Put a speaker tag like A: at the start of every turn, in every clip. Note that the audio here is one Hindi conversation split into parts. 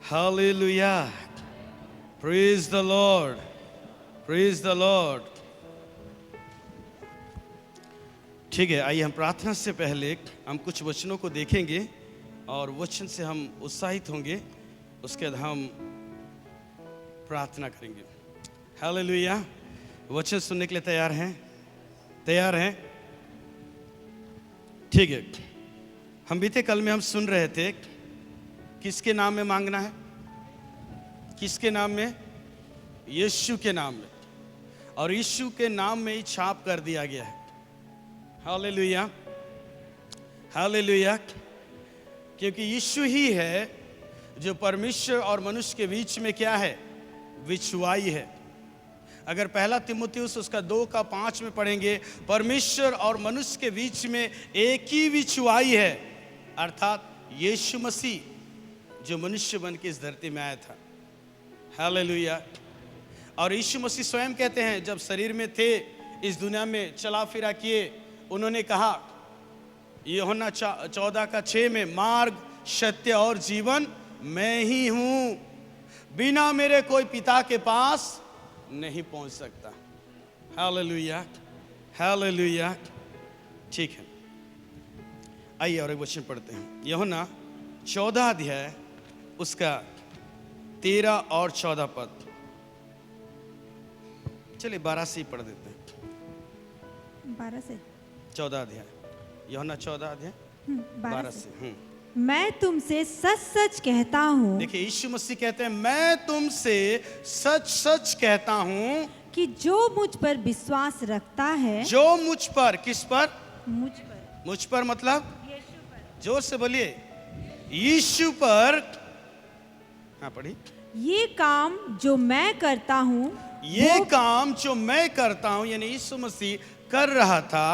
A: Hallelujah. Praise the Lord. Praise the Lord. ठीक है, आइए हम प्रार्थना से पहले हम कुछ वचनों को देखेंगे और वचन से हम उत्साहित होंगे, उसके बाद हम प्रार्थना करेंगे। हालेलुया। वचन सुनने के लिए तैयार हैं? तैयार हैं? ठीक है। हम बीते कल में हम सुन रहे थे किसके नाम में मांगना है? किसके नाम में? यीशु के नाम में। और यीशु के नाम में ही छाप कर दिया गया है। Hallelujah, hallelujah. क्योंकि यीशु ही है जो परमेश्वर और मनुष्य के बीच में क्या है? विचवाई है। अगर पहला तीमुथियुस उसका 2:5 में पढ़ेंगे, परमेश्वर और मनुष्य के बीच में एक ही विचवाई है, अर्थात यीशु मसीह जो मनुष्य बन के इस धरती में आया था। हालेलुया। और यीशु मसीह स्वयं कहते हैं, जब शरीर में थे, इस दुनिया में चला फिरा किए, उन्होंने कहा यूहन्ना 14:6 में, मार्ग, सत्य और जीवन मैं ही हूं, बिना मेरे कोई पिता के पास नहीं पहुंच सकता। Hallelujah, hallelujah. ठीक है, आइए और एक वचन पढ़ते हैं। यूहन्ना 14 अध्याय उसका 13 और 14 पद। चलिए 12 से ही पढ़ देते हैं।
B: 12 से
A: 14 अध्याय, यूहन्ना 14 अध्याय 12 से।
B: मैं तुमसे सच सच कहता हूँ।
A: देखिए, यीशु मसीह कहते हैं, मैं तुमसे सच सच कहता हूँ
B: कि जो मुझ पर विश्वास रखता है,
A: जो मुझ पर, किस पर?
B: मुझ पर,
A: मुझ पर मतलब
B: यीशु पर,
A: जोर से बोलिए, यीशु पर। हाँ पढ़ी।
B: ये काम जो मैं करता हूँ,
A: ये काम जो मैं करता हूँ, यानी यीशु मसीह कर रहा था,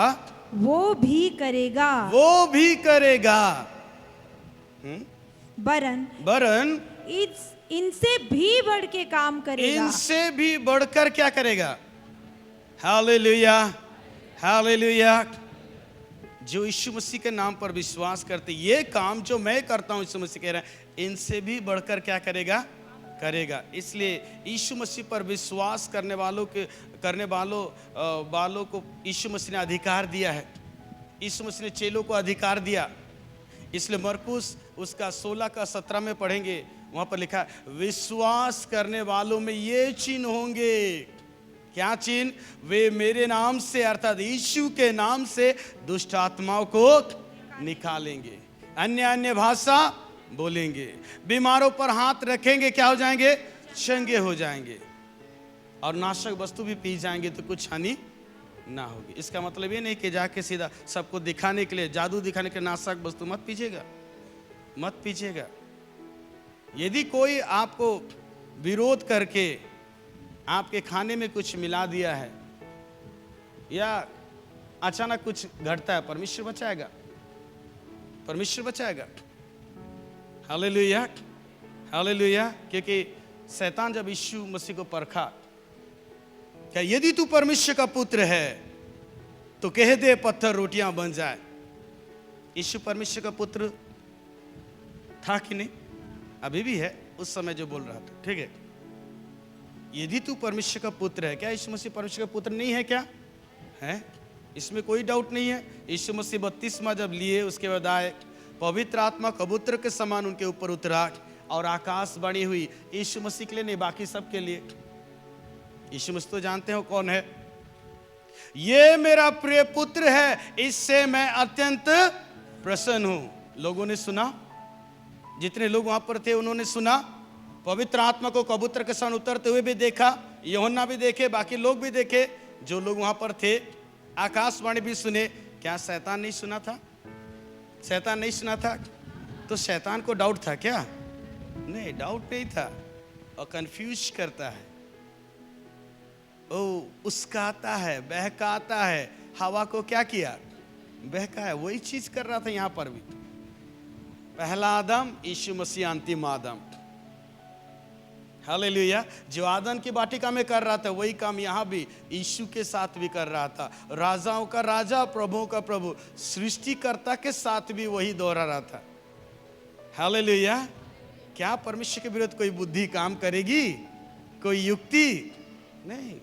B: वो भी करेगा,
A: वो भी करेगा। वरन
B: इनसे भी बढ़ के काम करेगा।
A: इनसे भी बढ़कर क्या करेगा? Hallelujah, hallelujah. जो यीशु मसीह के नाम पर विश्वास करते, ये काम जो मैं करता हूं, यीशु मसीह कह रहा है, इनसे भी बढ़कर क्या करेगा? करेगा। इसलिए यीशु मसीह पर विश्वास करने वालों को यीशु मसीह ने अधिकार दिया है। यीशु मसीह ने चेलों को अधिकार दिया। इसलिए मरकुस उसका 16:17 में पढ़ेंगे, वहां पर लिखा है, विश्वास करने वालों में ये चिन्ह होंगे। क्या चिन्ह? वे मेरे नाम से, अर्थात यीशु के नाम से दुष्ट आत्माओं को निकालेंगे, अन्य अन्य भाषा बोलेंगे, बीमारों पर हाथ रखेंगे, क्या हो जाएंगे? चंगे हो जाएंगे, और नाशक वस्तु भी पी जाएंगे तो कुछ हानि ना होगी। इसका मतलब ये नहीं कि जाके सीधा सबको दिखाने के लिए, जादू दिखाने के लिए नाशक वस्तु मत पीजिएगा, मत पीजिएगा। यदि कोई आपको विरोध करके आपके खाने में कुछ मिला दिया है या अचानक कुछ घटता है, परमेश्वर बचाएगा, परमेश्वर बचाएगा। Hallelujah, hallelujah. क्योंकि शैतान जब यीशु मसीह को परखा, क्या यदि तू परमेश्वर का पुत्र है तो कह दे पत्थर रोटियां बन जाए। यीशु परमेश्वर का पुत्र था कि नहीं? अभी भी है, उस समय जो बोल रहा था। ठीक है, यदि तू परमेश्वर का पुत्र है, क्या यीशु मसीह परमेश्वर का पुत्र नहीं है? क्या है? इसमें कोई डाउट नहीं है। यीशु मसीह बपतिस्मा जब लिए, उसके बाद आए, पवित्र आत्मा कबूतर के समान उनके ऊपर उतरा और आकाशवाणी हुई। यीशु मसीह के लिए नहीं, बाकी सबके लिए। यीशु मसीह तो जानते हो कौन है। ये मेरा प्रिय पुत्र है, इससे मैं अत्यंत प्रसन्न हूं। लोगों ने सुना, जितने लोग वहां पर थे उन्होंने सुना, पवित्र आत्मा को कबूतर के समान उतरते हुए भी देखा, यूहन्ना भी देखे, बाकी लोग भी देखे, जो लोग वहां पर थे। आकाशवाणी भी सुने। क्या शैतान नहीं सुना था? शैतान नहीं सुना था? तो शैतान को डाउट था क्या? नहीं, डाउट नहीं था, और कंफ्यूज करता है, ओ उसकाता है, बहकाता है। हवा को क्या किया? बहकाया। वही चीज कर रहा था यहां पर भी। पहला आदम, यीशु मसीह अंतिम आदम। हालेलुया। जो आदम की वाटिका में कर रहा था, वही काम यहां भी यीशु के साथ भी कर रहा था। राजाओं का राजा, प्रभुओं का प्रभु, सृष्टिकर्ता के साथ भी वही दोहरा रहा था। हालेलुया, क्या परमेश्वर के विरुद्ध कोई बुद्धि काम करेगी? कोई युक्ति नहीं।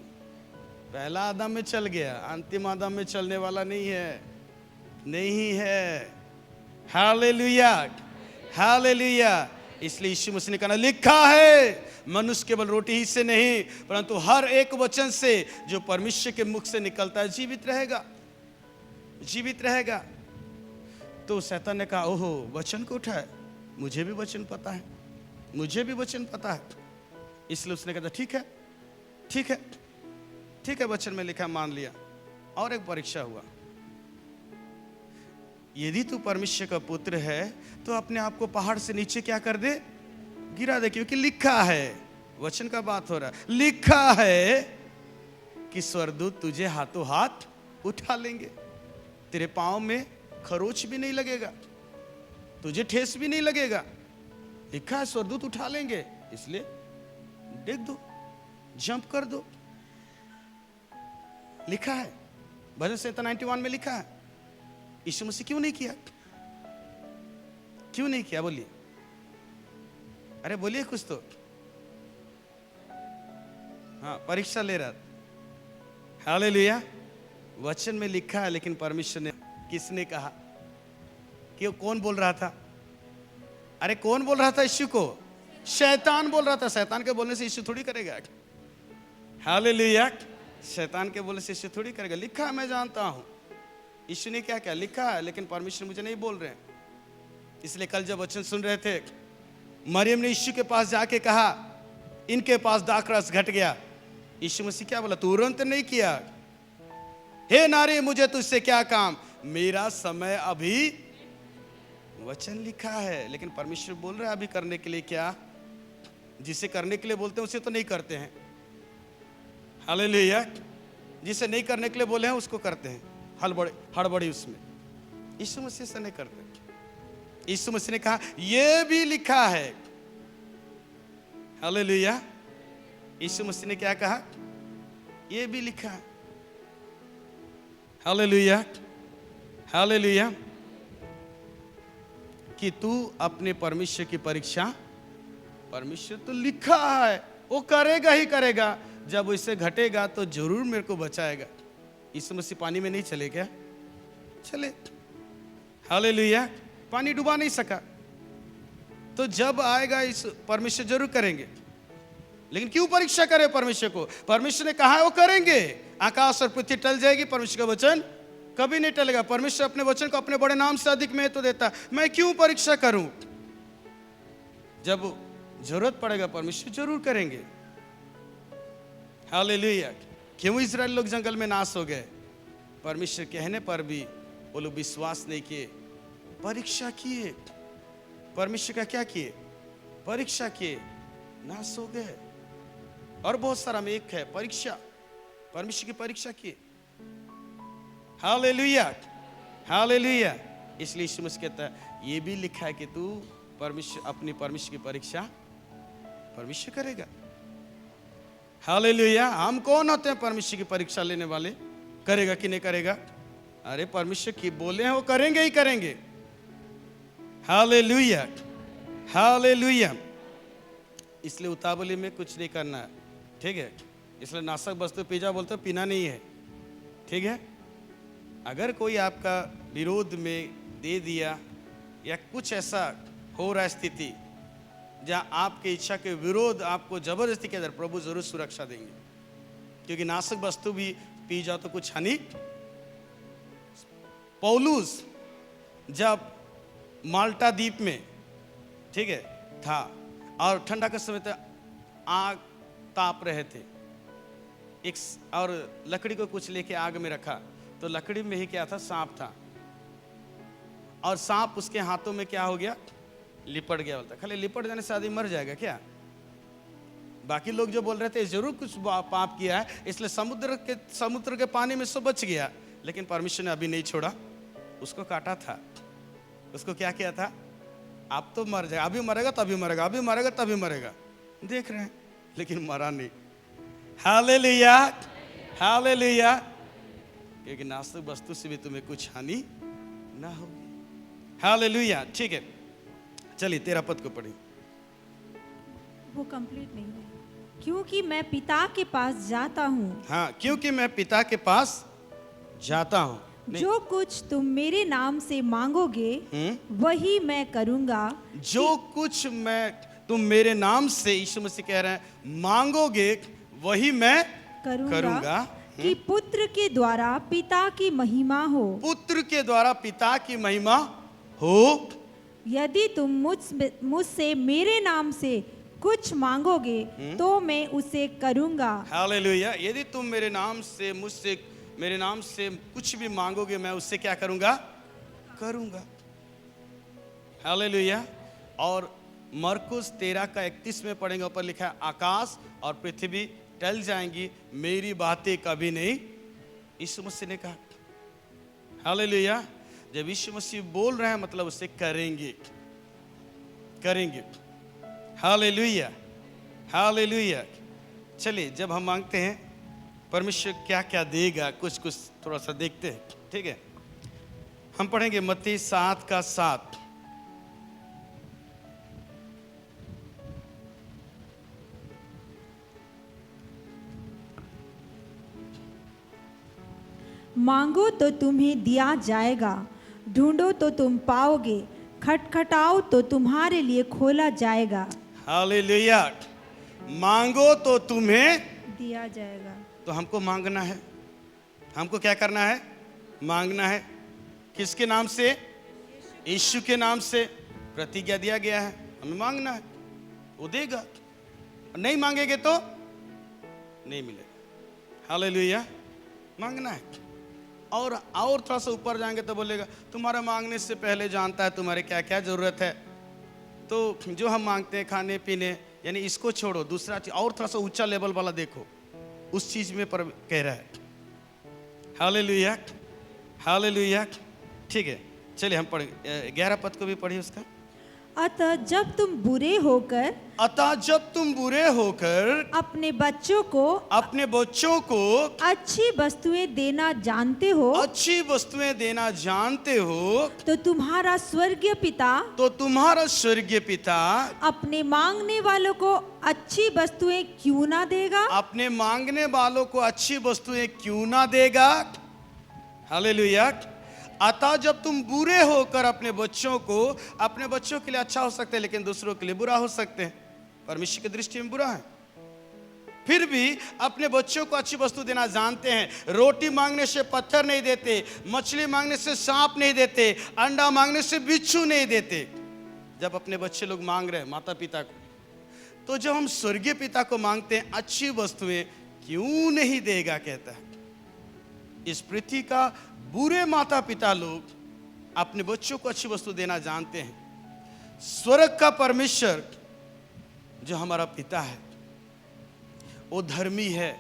A: पहला आदम में चल गया, अंतिम आदम में चलने वाला नहीं है, नहीं है। Hallelujah, hallelujah. इसलिए यीशु मसीह ने कहा, लिखा है मनुष्य केवल रोटी ही से नहीं परंतु हर एक वचन से जो परमेश्वर के मुख से निकलता है जीवित रहेगा, जीवित रहेगा। तो शैतान ने कहा, ओहो वचन को उठाए, मुझे भी वचन पता है, मुझे भी वचन पता है। इसलिए उसने कहा ठीक है, ठीक है, ठीक है, वचन में लिखा, मान लिया। और एक परीक्षा हुआ, यदि तू परमेश्वर का पुत्र है तो अपने आप को पहाड़ से नीचे क्या कर दे, गिरा दे, क्योंकि लिखा है, वचन का बात हो रहा है, लिखा है कि स्वर्गदूत तुझे हाथों हाथ उठा लेंगे, तेरे पांव में खरोच भी नहीं लगेगा, तुझे ठेस भी नहीं लगेगा। लिखा है स्वर्गदूत उठा लेंगे, इसलिए देख दो, जंप कर दो। लिखा है, भजन संहिता 91 में लिखा है। यीशु मसीह क्यों नहीं किया? क्यों नहीं किया बोलिए? अरे बोलिए कुछ तो। हाँ, परीक्षा ले रहा। हालेलुया। वचन में लिखा है, लेकिन परमेश्वर ने, किसने कहा? कि कौन बोल रहा था? अरे कौन बोल रहा था यीशु को? शैतान बोल रहा था। शैतान के बोलने से यीशु थोड़ी करेगा। हालेलुया। शैतान के बोलने से यीशु थोड़ी करेगा। लिखा है, मैं जानता हूं। यीशु ने क्या क्या लिखा है, लेकिन परमेश्वर मुझे नहीं बोल रहे हैं। इसलिए कल जब वचन सुन रहे थे, मरियम ने यीशु के पास जाके कहा, इनके पास दाखरस घट गया। यीशु मसीह क्या बोला? तुरंत नहीं किया, हे नारी मुझे तुझसे क्या काम, मेरा समय अभी। वचन लिखा है, लेकिन परमेश्वर बोल रहा है अभी करने के लिए क्या? जिसे करने के लिए बोलते हैं उसे तो नहीं करते हैं। हालेलुया। जिसे नहीं करने के लिए बोले हैं उसको करते हैं, हड़बड़ी उसमें। यीशु मसीह से नहीं करते। यीशु मसीह ने कहा यह भी लिखा है। हालेलुया। यीशु मसीह ने क्या कहा? यह भी लिखा है। Hallelujah, hallelujah. कि तू अपने परमेश्वर की परीक्षा, परमेश्वर तो लिखा है वो करेगा ही करेगा, जब उससे घटेगा तो जरूर मेरे को बचाएगा। यीशु मसीह पानी में नहीं चले क्या? चले। हालेलुया। पानी डुबा नहीं सका, तो जब आएगा इस परमेश्वर जरूर करेंगे। लेकिन क्यों परीक्षा करे परमेश्वर को? परमेश्वर ने कहा है वो करेंगे। आकाश और पृथ्वी टल जाएगी, परमेश्वर का वचन कभी नहीं टलेगा। परमेश्वर अपने वचन को अपने बड़े नाम से अधिक महत्व देता। मैं क्यों परीक्षा करूं? जब जरूरत पड़ेगा परमेश्वर जरूर करेंगे। हालेलुया। क्यों इजराइल लोग जंगल में नाश हो गए? परमेश्वर कहने पर भी वो लोग विश्वास नहीं किए, परीक्षा किए। परमेश्वर का क्या किए? परीक्षा किए, नाश हो गए। और बहुत सारा में एक है परीक्षा, परमेश्वर की परीक्षा किए। Hallelujah, hallelujah. इसलिए यीशु मसीह कहता है ये भी लिखा है कि तू परमेश्वर, अपनी परमेश्वर की परीक्षा परमेश्वर करेगा। हालेलुया। हम कौन होते हैं परमेश्वर की परीक्षा लेने वाले? करेगा कि नहीं करेगा? अरे परमेश्वर की बोले हैं वो करेंगे ही करेंगे। Hallelujah, hallelujah. इसलिए उतावली में कुछ नहीं करना है, ठीक है? इसलिए नाशक वस्तु पिज्जा बोलते हो, पीना नहीं है, ठीक है? अगर कोई आपका विरोध में दे दिया या कुछ ऐसा हो रहा है स्थिति जहाँ आपके इच्छा के विरोध आपको जबरदस्ती के अंदर, प्रभु जरूर सुरक्षा देंगे। क्योंकि नाशक वस्तु भी पी जाओ तो कुछ हानि। पौलुस जब माल्टा द्वीप में, ठीक है, था और ठंडा के समय तक आग ताप रहे थे, एक और लकड़ी को कुछ लेके आग में रखा, तो लकड़ी में ही क्या था? सांप था। और सांप उसके हाथों में क्या हो गया? लिपट गया। बोलता खाली लिपट जाने से आदमी मर जाएगा क्या? बाकी लोग जो बोल रहे थे जरूर कुछ पाप किया है, इसलिए समुद्र के पानी में सो बच गया। लेकिन परमेश्वर ने अभी नहीं छोड़ा, उसको काटा था। उसको क्या किया था? आप तो मर जाएगा, अभी मरेगा तभी मरेगा, अभी मरेगा तभी मरेगा। देख रहे हैं, लेकिन मरा नहीं। Hallelujah, hallelujah. क्योंकि नाशक वस्तु से भी तुम्हें कुछ हानि ना होगी। हालेलुया। ठीक है, चलिए 13 पद को पढ़िए।
B: वो कंप्लीट नहीं है। क्योंकि मैं पिता के पास जाता हूँ,
A: हाँ, क्योंकि मैं पिता के पास जाता हूँ। नहीं,
B: जो कुछ तुम मेरे नाम से मांगोगे वही मैं करूँगा,
A: जो कुछ तुम मेरे नाम से, यीशु मसीह कह रहे हैं, मांगोगे वही मैं करूँगा।
B: कि पुत्र के द्वारा पिता की महिमा हो।
A: पुत्र के द्वारा पिता की महिमा हो।
B: यदि तुम मुझसे मेरे नाम से कुछ मांगोगे तो मैं उसे करूँगा।
A: हालेलुया। यदि तुम मेरे नाम से कुछ भी मांगोगे, मैं उससे क्या करूँगा? करूँगा। हालेलुया। और मरकुस 13:31 में पढ़ेंगे, ऊपर लिखा है, आकाश और पृथ्वी टल जाएंगी, मेरी बातें कभी नहीं, यीशु मसीह ने कहा। हालेलुया। जब यीशु मसीह बोल रहे हैं मतलब उसे करेंगे। Hallelujah, hallelujah. चलिए, जब हम मांगते हैं परमेश्वर क्या क्या देगा, कुछ थोड़ा सा देखते हैं, ठीक है। हम पढ़ेंगे मत्ती 7:7।
B: मांगो तो तुम्हें दिया जाएगा, ढूंढो तो तुम पाओगे, खटखटाओ तो तुम्हारे लिए खोला जाएगा।
A: हालेलुया। मांगो तो तुम्हें
B: दिया जाएगा।
A: तो हमको मांगना है। हमको क्या करना है? मांगना है। किसके नाम से? यीशु के नाम से प्रतिज्ञा दिया गया है, हमें मांगना है, वो देगा। नहीं मांगेंगे तो नहीं मिलेगा। हालेलुया। मांगना है। और थोड़ा सा ऊपर जाएंगे तो बोलेगा, तुम्हारा मांगने से पहले जानता है तुम्हारे क्या क्या जरूरत है। तो जो हम मांगते हैं खाने पीने, यानी इसको छोड़ो, दूसरा चीज और थोड़ा सा ऊंचा लेवल वाला देखो, उस चीज में पर कह रहा है। Hallelujah, hallelujah. ठीक है, चलिए हम पढ़ेंगे 11 पद को भी पढ़िए उसका।
B: अतः जब तुम बुरे होकर अपने बच्चों को अच्छी वस्तुएं देना जानते हो, तो तुम्हारा स्वर्गीय पिता अपने मांगने वालों को अच्छी वस्तुएं क्यों ना देगा?
A: अपने मांगने वालों को अच्छी वस्तुएं क्यों ना देगा? हालेलुया। अतः जब तुम बुरे होकर अपने बच्चों के लिए अच्छा हो सकते हैं, लेकिन दूसरों के लिए बुरा हो सकते हैं, परमेश्वर की दृष्टि में बुरा है, फिर भी अपने बच्चों को अच्छी वस्तु देना जानते हैं। रोटी मांगने से पत्थर नहीं देते, मछली मांगने से सांप नहीं देते, अंडा मांगने से बिच्छू नहीं देते। जब अपने बच्चे लोग मांग रहे हैं माता पिता को, तो जब हम स्वर्गीय पिता को मांगते हैं अच्छी वस्तुएं क्यों नहीं देगा? कहता है इस पृथ्वी का बुरे माता पिता लोग अपने बच्चों को अच्छी वस्तु देना जानते हैं। स्वर्ग का परमेश्वर जो हमारा पिता है, वो धर्मी है,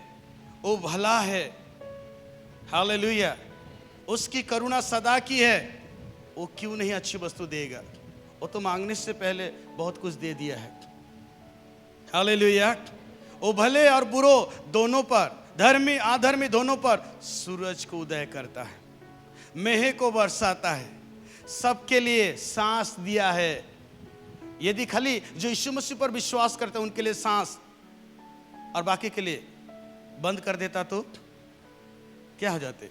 A: वो भला है। हालेलुया। उसकी करुणा सदा की है, वो क्यों नहीं अच्छी वस्तु देगा? वो तो मांगने से पहले बहुत कुछ दे दिया है। हालेलुया। वो भले और बुरो दोनों पर, धर्मी अधर्मी दोनों पर सूरज को उदय करता है, मेह को बरसाता है, सबके लिए सांस दिया है। यदि खाली जो यीशु मसीह पर विश्वास करते हैं उनके लिए सांस, और बाकी के लिए बंद कर देता तो क्या हो जाते?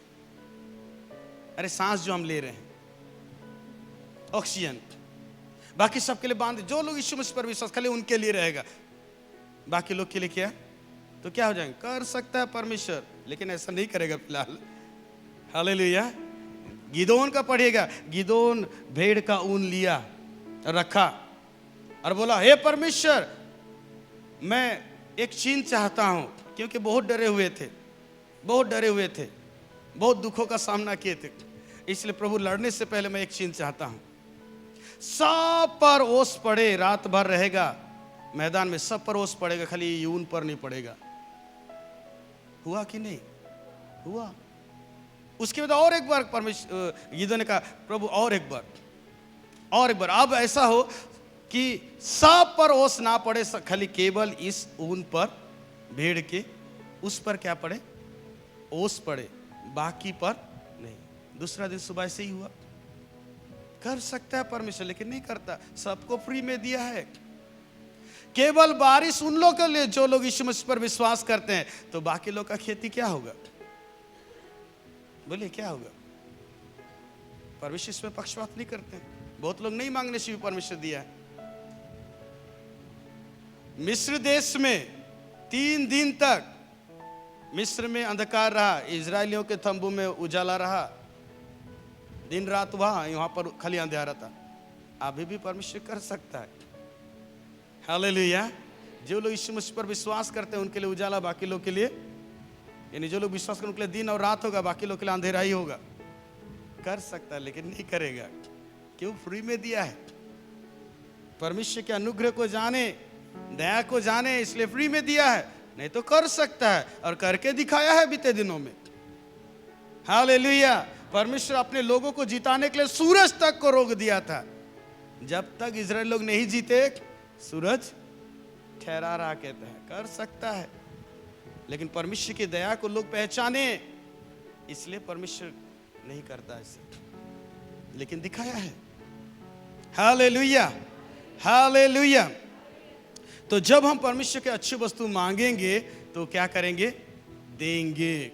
A: अरे सांस जो हम ले रहे हैं, ऑक्सीजन, बाकी सबके लिए बांध। जो लोग यीशु मसीह पर विश्वास खाली उनके लिए रहेगा, बाकी लोग के लिए क्या? तो क्या हो जाएंगे? कर सकता है परमेश्वर, लेकिन ऐसा नहीं करेगा फिलहाल। हालेलुया। गिदोन का पढ़िएगा। गिदोन भेड़ का ऊन लिया, रखा और बोला, हे परमेश्वर, मैं एक चीज चाहता हूं, क्योंकि बहुत डरे हुए थे, बहुत दुखों का सामना किए थे। इसलिए प्रभु, लड़ने से पहले मैं एक चीज चाहता हूं, सब पर ओस पड़े, रात भर रहेगा मैदान में, सब पर ओस पड़ेगा, खाली यून पर नहीं पड़ेगा। हुआ कि नहीं? हुआ। उसके बाद और एक बार परमेश्वर गिदोन ने कहा, प्रभु और एक बार, अब ऐसा हो कि सब पर ओस ना पड़े, खाली केवल इस ऊन पर, भेड़ के उस पर क्या पड़े? ओस पड़े, बाकी पर नहीं। दूसरा दिन सुबह से ही हुआ। कर सकता है परमेश्वर, लेकिन नहीं करता। सबको फ्री में दिया है। केवल बारिश उन लोगों के लिए जो लोग यीशु मसीह पर विश्वास करते हैं, तो बाकी लोग का खेती क्या होगा? बोलिए क्या होगा? परमेश्वर इसमें पक्षपात नहीं करते हैं। बहुत लोग नहीं मांगने से भी परमेश्वर दिया है। मिस्र देश में 3 दिन तक मिस्र में अंधकार रहा, इजरायलियों के तंबू में उजाला रहा, दिन रात वहां पर खाली अंधेरा था। अभी भी परमेश्वर कर सकता है। हालेलुया। जो लोग यीशु मसीह पर विश्वास करते हैं उनके लिए उजाला, बाकी लोग के लिए, यानी जो लोग विश्वास करते हैं उनके लिए दिन और रात होगा, बाकी लोग के लिए अंधेरा ही होगा। कर सकता है लेकिन नहीं करेगा। क्यों? फ्री में दिया है। परमेश्वर के अनुग्रह को जाने, दया को जाने, इसलिए फ्री में दिया है। नहीं तो कर सकता है और करके दिखाया है बीते दिनों में। हालेलुया। परमेश्वर अपने लोगों को जिताने के लिए सूरज तक को रोक दिया था। जब तक इजराइल लोग नहीं जीते, सूरज ठहरा रहा, कहते हैं। कर सकता है लेकिन परमेश्वर की दया को लोग पहचाने, इसलिए परमेश्वर नहीं करता ऐसे, लेकिन दिखाया है। Hallelujah, hallelujah. तो जब हम परमेश्वर के अच्छी वस्तु मांगेंगे तो क्या करेंगे? देंगे।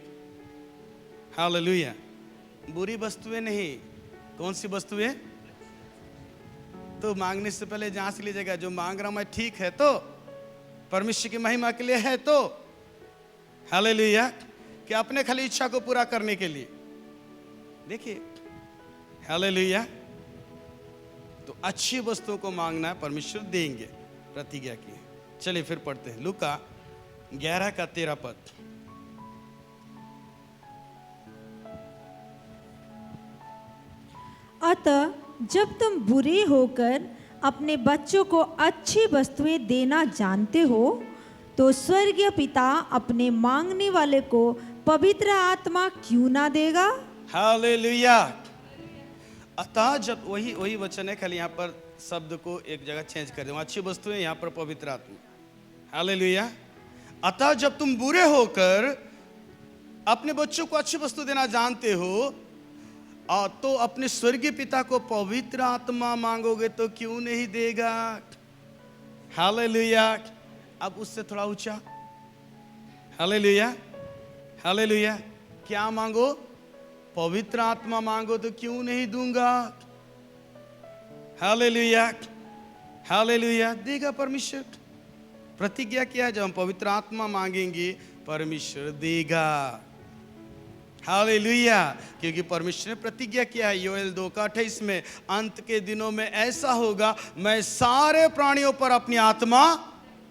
A: हालेलुया। बुरी वस्तुएं नहीं। कौन सी वस्तुएं? तो मांगने से पहले जांच लीजिएगा, जो मांग रहा हूं मैं ठीक है तो, परमेश्वर की महिमा के लिए है तो। हालेलुया। कि अपने खाली इच्छा को पूरा करने के लिए? देखिए, हालेलुया। तो अच्छी वस्तुओं को मांगना है, परमेश्वर देंगे, प्रतिज्ञा की है। चलिए फिर पढ़ते हैं लूका 11 का 13 पद।
B: अतः जब तुम बुरे होकर अपने बच्चों को अच्छी वस्तुएं देना जानते हो, तो स्वर्गीय पिता अपने मांगने वाले को पवित्र आत्मा क्यों ना देगा?
A: हालेलुया। अतः जब, वही वचन है, खाली यहाँ पर शब्द को एक जगह चेंज कर दें। अच्छी वस्तुएं, यहाँ पर पवित्र आत्मा। हालेलुया। अतः जब तुम बुरे होकर अपने बच्चों को अच्छी वस्तु देना जानते हो, तो अपने स्वर्गीय पिता को पवित्र आत्मा मांगोगे तो क्यों नहीं देगा? हालेलुया। अब उससे थोड़ा ऊंचा। Hallelujah, hallelujah. क्या मांगो? पवित्र आत्मा मांगो तो क्यों नहीं दूंगा? Hallelujah, hallelujah. देगा परमेश्वर। प्रतिज्ञा किया है, जब हम पवित्र आत्मा मांगेंगे परमेश्वर देगा। हालेलुया। क्योंकि परमेश्वर ने प्रतिज्ञा किया है योएल 2:28 में, अंत के दिनों में ऐसा होगा, मैं सारे प्राणियों पर अपनी आत्मा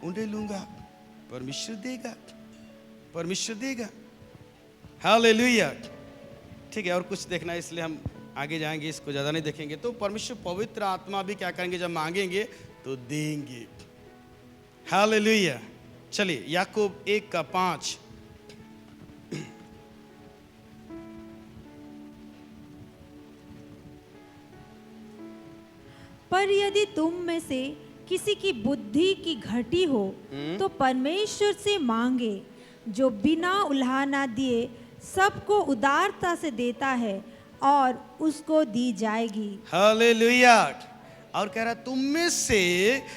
A: उंडेल लूंगा। परमेश्वर देगा, परमेश्वर देगा। हालेलुया। ठीक है, और कुछ देखना है इसलिए हम आगे जाएंगे, इसको ज़्यादा नहीं देखेंगे। तो परमेश्वर पवित्र आत्मा भी क्या करेंगे? जब मांगेंगे तो देंगे। हालेलुया। चलिए याकूब 1:5।
B: पर यदि तुम में से किसी की बुद्धि की घटी हो तो परमेश्वर से मांगे, जो बिना उल्हाना दिए सबको उदारता से देता है, और उसको दी जाएगी।
A: हालेलुया। और कह रहा तुम में से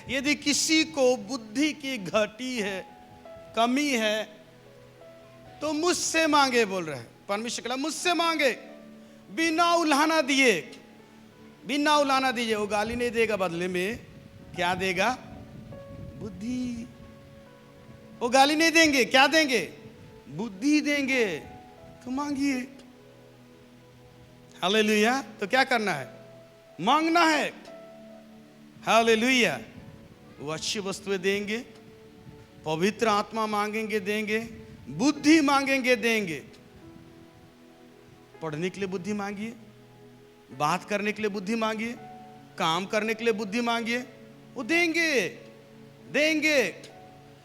A: यदि किसी को बुद्धि की घटी है, कमी है, तो मुझसे मांगे, बोल रहे हैं परमेश्वर कहला, मुझसे मांगे बिना उल्हाना दिए। बिना उल्हाना दीजिए। वो गाली नहीं देगा, बदले में क्या देगा? बुद्धि। वो गाली नहीं देंगे, क्या देंगे? बुद्धि देंगे। तो मांगिए। हालेलुया। तो क्या करना है? मांगना है। हालेलुया। वो अच्छी वस्तुएं देंगे, पवित्र आत्मा मांगेंगे देंगे, बुद्धि मांगेंगे देंगे। पढ़ने के लिए बुद्धि मांगिए, बात करने के लिए बुद्धि मांगिए, काम करने के लिए बुद्धि मांगिए, वो देंगे, देंगे।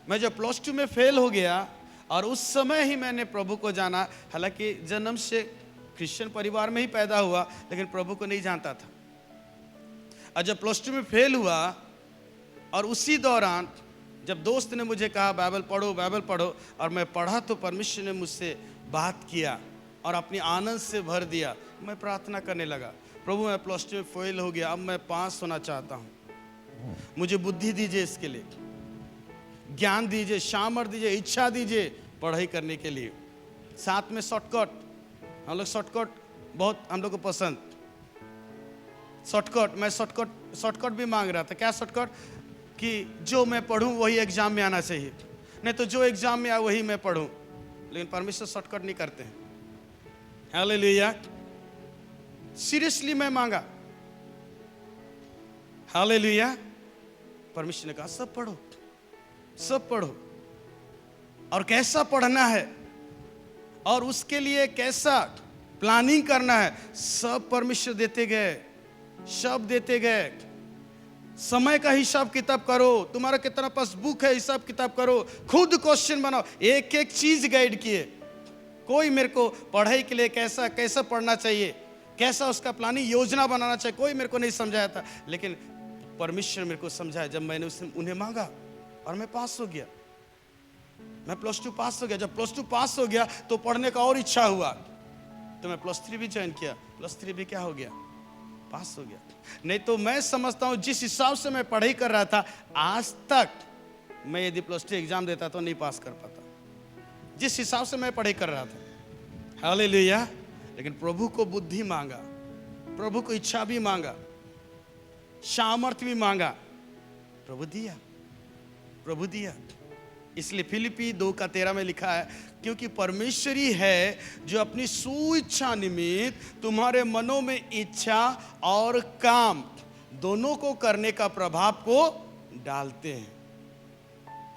A: मैं जब +2 में फेल हो गया और उस समय ही मैंने प्रभु को जाना, हालांकि जन्म से क्रिश्चियन परिवार में ही पैदा हुआ, लेकिन प्रभु को नहीं जानता था। और जब +2 में फेल हुआ और उसी दौरान जब दोस्त ने मुझे कहा बाइबल पढ़ो, बाइबल पढ़ो, और मैं पढ़ा तो परमेश्वर ने मुझसे बात किया और अपनी आनंद से भर दिया। मैं प्रार्थना करने लगा, प्रभु मैं +2 में फेल हो गया, अब मैं पास होना चाहता हूँ, मुझे बुद्धि दीजिए इसके लिए। ज्ञान दीजिए, सामर्थ दीजिए, इच्छा दीजिए पढ़ाई करने के लिए। साथ में शॉर्टकट, हम लोग शॉर्टकट बहुत हम लोग को पसंद। शॉर्टकट, मैं शॉर्टकट भी मांग रहा था। क्या शॉर्टकट? कि जो मैं पढ़ूं वही एग्जाम में आना चाहिए, नहीं तो जो एग्जाम में आए वही मैं पढ़ूं। लेकिन परमेश्वर शॉर्टकट नहीं करते हैं। हालेलुया। सीरियसली मैं मांगा, हालेलुया। परमेश्वर ने कहा सब पढ़ो, सब पढ़ो, और कैसा पढ़ना है और उसके लिए कैसा प्लानिंग करना है, सब परमेश्वर देते गए, सब देते गए। समय का हिसाब किताब करो, तुम्हारा कितना पास बुक है हिसाब किताब करो, खुद क्वेश्चन बनाओ, एक एक चीज गाइड किए। कोई मेरे को पढ़ाई के लिए कैसा कैसा पढ़ना चाहिए, कैसा उसका प्लानिंग योजना बनाना चाहिए, कोई मेरे को नहीं समझाया था। लेकिन परमेश्वर मेरे को समझाया जब मैंने उन्हें मांगा, और मैं पास हो गया। मैं +2 पास हो गया। जब +2 पास हो गया तो पढ़ने का और इच्छा हुआ, तो मैं +3 भी ज्वाइन किया। +3 भी क्या हो गया? पास हो गया। नहीं तो मैं समझता हूं जिस हिसाब से मैं पढ़ाई कर रहा था, आज तक मैं यदि +2 एग्जाम देता तो नहीं पास कर पाता, जिस हिसाब से मैं पढ़ाई कर रहा था। हालेलुया। लेकिन प्रभु को बुद्धि मांगा, प्रभु को इच्छा भी मांगा, सामर्थ्य भी मांगा, प्रभु दिया, प्रभु दिया। इसलिए फिलिपी 2:13 में लिखा है, क्योंकि परमेश्वर ही है जो अपनी सुइच्छा निमित्त तुम्हारे मनों में इच्छा और काम दोनों को करने का प्रभाव को डालते हैं।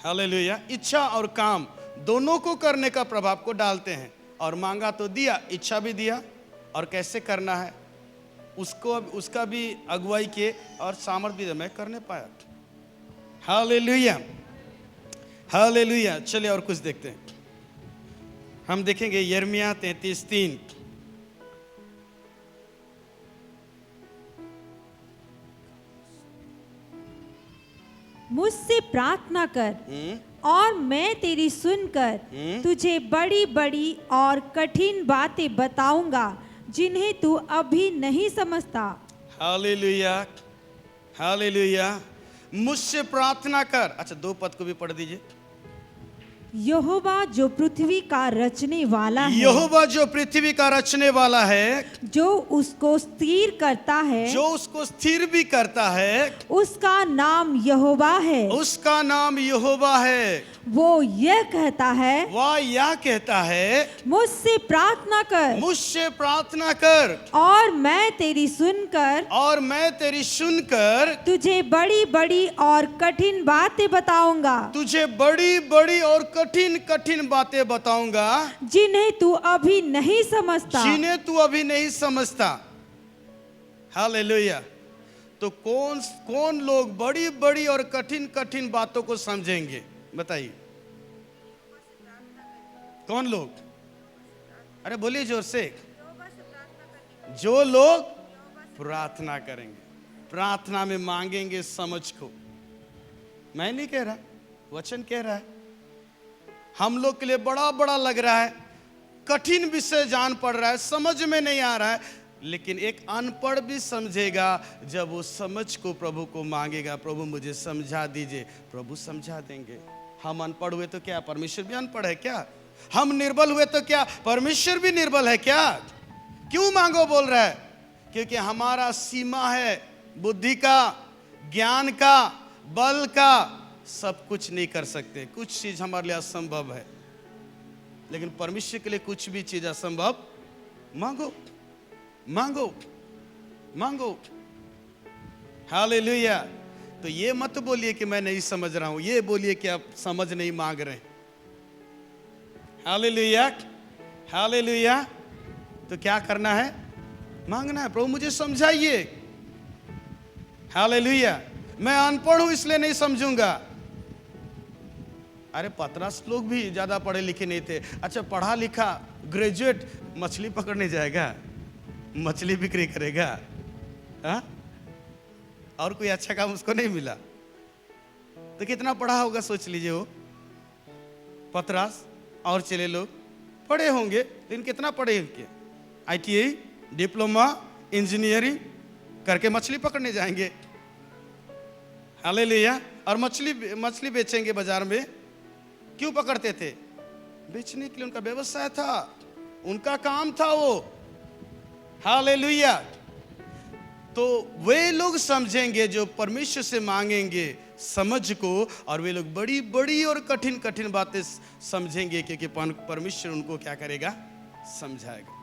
A: हालेलुया। इच्छा और काम दोनों को करने का प्रभाव को डालते हैं। और मांगा तो दिया, इच्छा भी दिया, और कैसे करना है उसका भी अगुवाई किए, और सामर्थ्य भी मैं करने पाया। Hallelujah, hallelujah. चलिए और कुछ देखते हैं। हम देखेंगे यिर्मयाह 33:3।
B: मुझसे प्रार्थना कर और मैं तेरी सुनकर तुझे बड़ी बड़ी और कठिन बातें बताऊंगा जिन्हें तू अभी नहीं समझता।
A: Hallelujah, hallelujah. मुझसे प्रार्थना कर। अच्छा, 2 पद को भी पढ़ दीजिए।
B: यहोवा जो पृथ्वी का रचने वाला है,
A: यहोवा जो पृथ्वी का रचने वाला है,
B: जो उसको स्थिर करता है,
A: जो उसको स्थिर भी करता है,
B: उसका नाम यहोवा है।
A: उसका नाम यहोवा है।
B: वो यह कहता है,
A: वह यह कहता है,
B: मुझसे प्रार्थना कर
A: मुझसे प्रार्थना कर
B: और मैं तेरी सुनकर,
A: और मैं तेरी सुनकर
B: तुझे बड़ी बड़ी और कठिन बातें बताऊंगा,
A: तुझे बड़ी बड़ी और कठिन कठिन बातें बताऊंगा
B: जिन्हें तू अभी नहीं समझता।
A: जिन्हें तू अभी नहीं समझता। हालेलुया। तो कौन कौन लोग बड़ी बड़ी और कठिन कठिन बातों को समझेंगे? बताइए, कौन लोग? अरे बोलिए जोर से। जो लोग प्रार्थना करेंगे, प्रार्थना में मांगेंगे समझ को। मैं नहीं कह रहा, वचन कह रहा है। हम लोग के लिए बड़ा बड़ा लग रहा है, कठिन विषय जान पड़ रहा है, समझ में नहीं आ रहा है, लेकिन एक अनपढ़ भी समझेगा जब वो समझ को प्रभु को मांगेगा। प्रभु मुझे समझा दीजिए, प्रभु समझा देंगे। हम अनपढ़ हुए तो क्या परमेश्वर भी अनपढ़ है क्या? हम निर्बल हुए तो क्या परमेश्वर भी निर्बल है क्या? क्यों मांगो बोल रहा है? क्योंकि हमारा सीमा है बुद्धि का, ज्ञान का, बल का। सब कुछ नहीं कर सकते, कुछ चीज हमारे लिए असंभव है, लेकिन परमेश्वर के लिए कुछ भी चीज असंभव। मांगो, मांगो, मांगो। हालेलुया। तो ये मत बोलिए कि मैं नहीं समझ रहा हूं, ये बोलिए कि आप समझ नहीं मांग रहे। Hallelujah, hallelujah. तो क्या करना है? मांगना है, प्रभु मुझे समझाइए। हालेलुया। मैं अनपढ़ हूं इसलिए नहीं समझूंगा। अरे पतरस लोग भी ज्यादा पढ़े लिखे नहीं थे। अच्छा, पढ़ा लिखा ग्रेजुएट मछली पकड़ने जाएगा, मछली बिक्री करेगा, हा? और कोई अच्छा काम उसको नहीं मिला, तो कितना पढ़ा होगा सोच लीजिए। वो पतरस और चले लोग पढ़े होंगे, लेकिन कितना पढ़े होंगे? ITI, डिप्लोमा, इंजीनियरिंग करके मछली पकड़ने जाएंगे। हालेलुया। और मछली मछली बेचेंगे बाजार में, क्यों पकड़ते थे? बेचने के लिए, उनका व्यवसाय था, उनका काम था वो। हालेलुया। तो वे लोग समझेंगे जो परमेश्वर से मांगेंगे समझ को, और वे लोग बड़ी बड़ी और कठिन कठिन बातें समझेंगे, क्योंकि परमेश्वर उनको क्या करेगा? समझाएगा।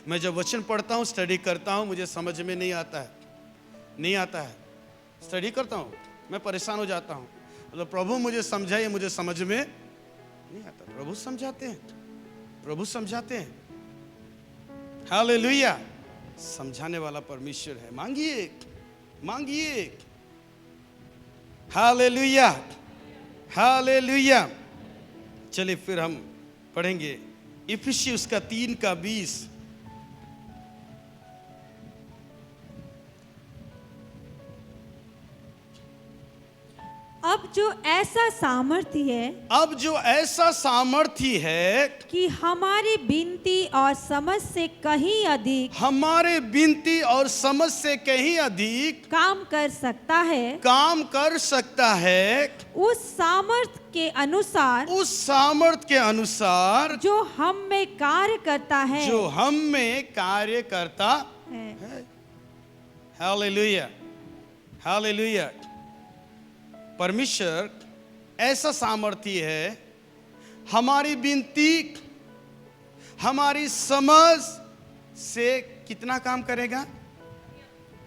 A: मैं जब वचन पढ़ता हूँ, स्टडी करता हूँ, मुझे समझ में नहीं आता है, स्टडी करता हूँ, मैं परेशान हो जाता हूँ, मतलब प्रभु मुझे समझाइए, मुझे समझ में नहीं आता। प्रभु समझाते हैं। हालेलुया। समझाने वाला परमेश्वर है। मांगिए। हालेलुया। चलिए फिर हम पढ़ेंगे इफिसियों उसका 3:20।
B: अब जो ऐसा सामर्थ्य है कि हमारी विनती और समझ से कहीं अधिक काम कर सकता है उस सामर्थ्य के अनुसार जो हम में कार्य करता है।
A: हालेलुया। परमेश्वर ऐसा सामर्थ्य है, हमारी विनती, हमारी समझ से कितना काम करेगा?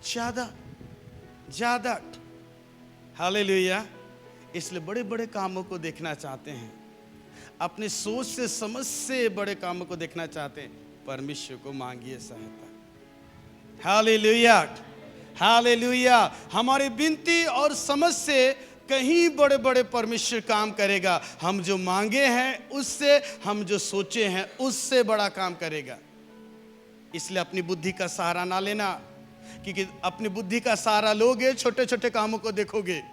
A: ज्यादा। हालेलुया। इसलिए बड़े बड़े कामों को देखना चाहते हैं, अपने सोच से समझ से बड़े कामों को देखना चाहते हैं, परमेश्वर को मांगिए सहायता। हालेलुया। हमारी विनती और समझ से कहीं बड़े बड़े परमेश्वर काम करेगा। हम जो मांगे हैं उससे, हम जो सोचे हैं उससे बड़ा काम करेगा। इसलिए अपनी बुद्धि का सहारा ना लेना, क्योंकि अपनी बुद्धि का सहारा लोगे, छोटे छोटे कामों को देखोगे।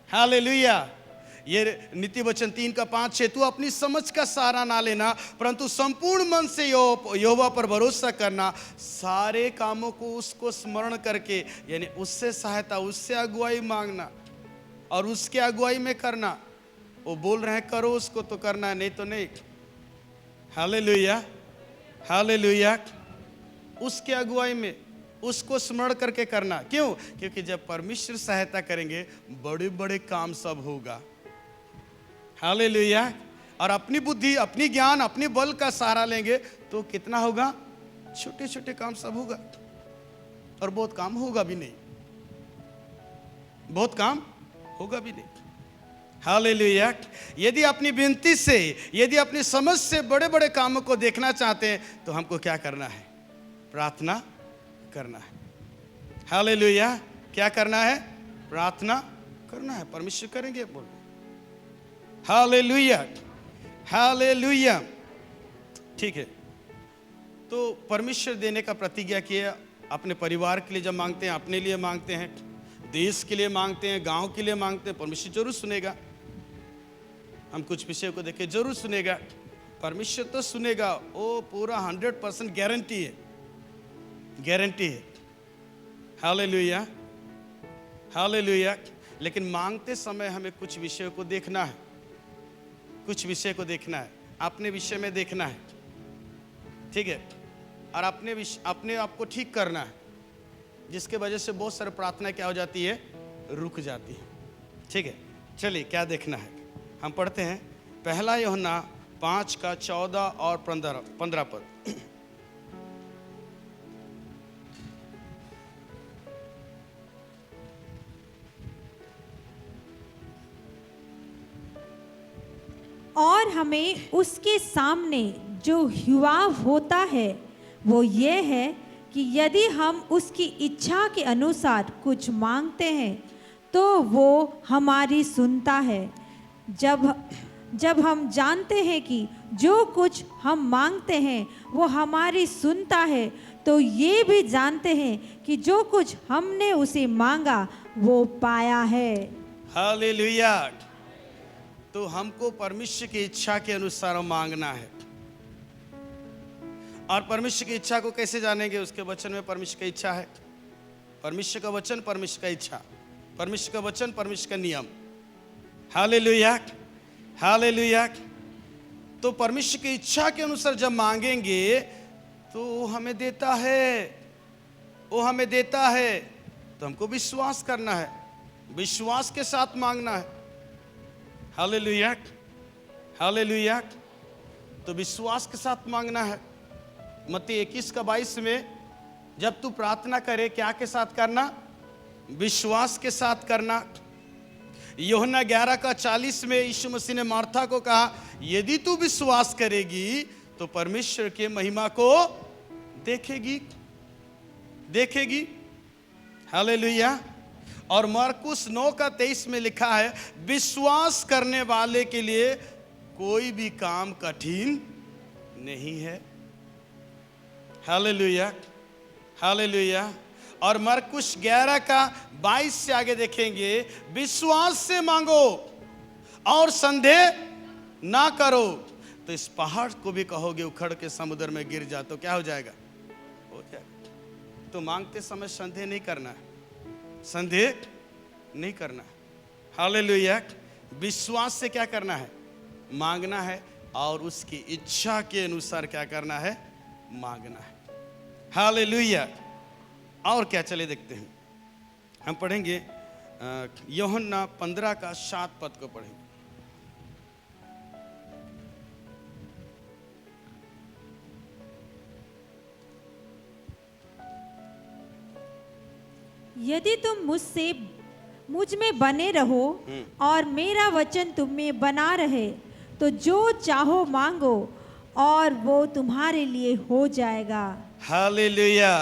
A: हालेलुया। ये नीति वचन 3:5 तू अपनी समझ का सहारा ना लेना, परंतु संपूर्ण मन से यहोवा पर भरोसा करना, सारे कामों को उसको स्मरण करके, यानी उससे सहायता, उससे अगुवाई मांगना और उसके अगुवाई में करना। वो बोल रहे हैं करो, उसको तो करना है, नहीं तो नहीं। हालेलुया। उसके अगुवाई में, उसको स्मरण करके करना। क्यों? क्योंकि जब परमेश्वर सहायता करेंगे, बड़े बड़े काम सब होगा। हालेलुया। और अपनी बुद्धि, अपनी ज्ञान, अपनी बल का सहारा लेंगे तो कितना होगा? छोटे छोटे काम सब होगा, और बहुत काम होगा भी नहीं। हालेलुया। यदि अपनी विनती से, यदि अपनी समझ से बड़े बड़े कामों को देखना चाहते हैं, तो हमको क्या करना है? प्रार्थना करना है। हालेलुया। क्या करना है? प्रार्थना करना है। परमेश्वर करेंगे, बोल। हालेलुया। ठीक है। तो परमेश्वर देने का प्रतिज्ञा किया। अपने परिवार के लिए जब मांगते हैं, अपने लिए मांगते हैं, देश के लिए मांगते हैं, गांव के लिए मांगते हैं, परमेश्वर जरूर सुनेगा। हम कुछ विषयों को देखें, जरूर सुनेगा। परमेश्वर तो सुनेगा, वो पूरा 100% गारंटी है। हालेलुया। लेकिन मांगते समय हमें कुछ विषयों को देखना है, अपने विषय में देखना है, ठीक है, और अपने आप को ठीक करना है, जिसके वजह से बहुत सारी प्रार्थना क्या हो जाती है? रुक जाती है। ठीक है। चलिए क्या देखना है, हम पढ़ते हैं 1 यूहन्ना 5:14 और 15 पद।
B: और हमें उसके सामने जो हुआ होता है वो ये है कि यदि हम उसकी इच्छा के अनुसार कुछ मांगते हैं तो वो हमारी सुनता है। जब हम जानते हैं कि जो कुछ हम मांगते हैं वो हमारी सुनता है, तो ये भी जानते हैं कि जो कुछ हमने उसे मांगा वो पाया है।
A: हालेलुया। तो हमको परमेश्वर की इच्छा के अनुसार मांगना है। और परमेश्वर की इच्छा को कैसे जानेंगे? उसके वचन में परमेश्वर की इच्छा है। परमेश्वर का वचन, परमेश्वर का इच्छा। परमेश्वर का वचन, परमेश्वर का नियम। Hallelujah, hallelujah. तो परमेश्वर की इच्छा के अनुसार जब मांगेंगे तो वो हमें देता है, वो हमें देता है। तो हमको विश्वास करना है, विश्वास के साथ मांगना है। Hallelujah, hallelujah. तो विश्वास के साथ मांगना है। मत्ती 21:22 में जब तू प्रार्थना करे, क्या के साथ करना? विश्वास के साथ करना। यूहन्ना 11:40 में यीशु मसीह ने मार्था को कहा, यदि तू विश्वास करेगी तो परमेश्वर के महिमा को देखेगी, देखेगी। हालेलुया। और मरकुस 9:23 में लिखा है, विश्वास करने वाले के लिए कोई भी काम कठिन नहीं है। Hallelujah, hallelujah. और मरकुस 11:22 से आगे देखेंगे, विश्वास से मांगो और संदेह ना करो। तो इस पहाड़ को भी कहोगे उखड़ के समुद्र में गिर जा, तो क्या हो जाएगा? हो जाएगा। तो मांगते समय संदेह नहीं करना है, संदेह नहीं करना है। हालेलुया। विश्वास से क्या करना है? मांगना है, और उसकी इच्छा के अनुसार क्या करना है? मांगना है। हालेलुया। और क्या, चले देखते हैं। हम पढ़ेंगे यूहन्ना 15:7 को पढ़ेंगे।
B: यदि तुम मुझ में बने रहो और मेरा वचन तुम में बना रहे, तो जो चाहो मांगो और वो तुम्हारे लिए हो जाएगा।
A: Hallelujah,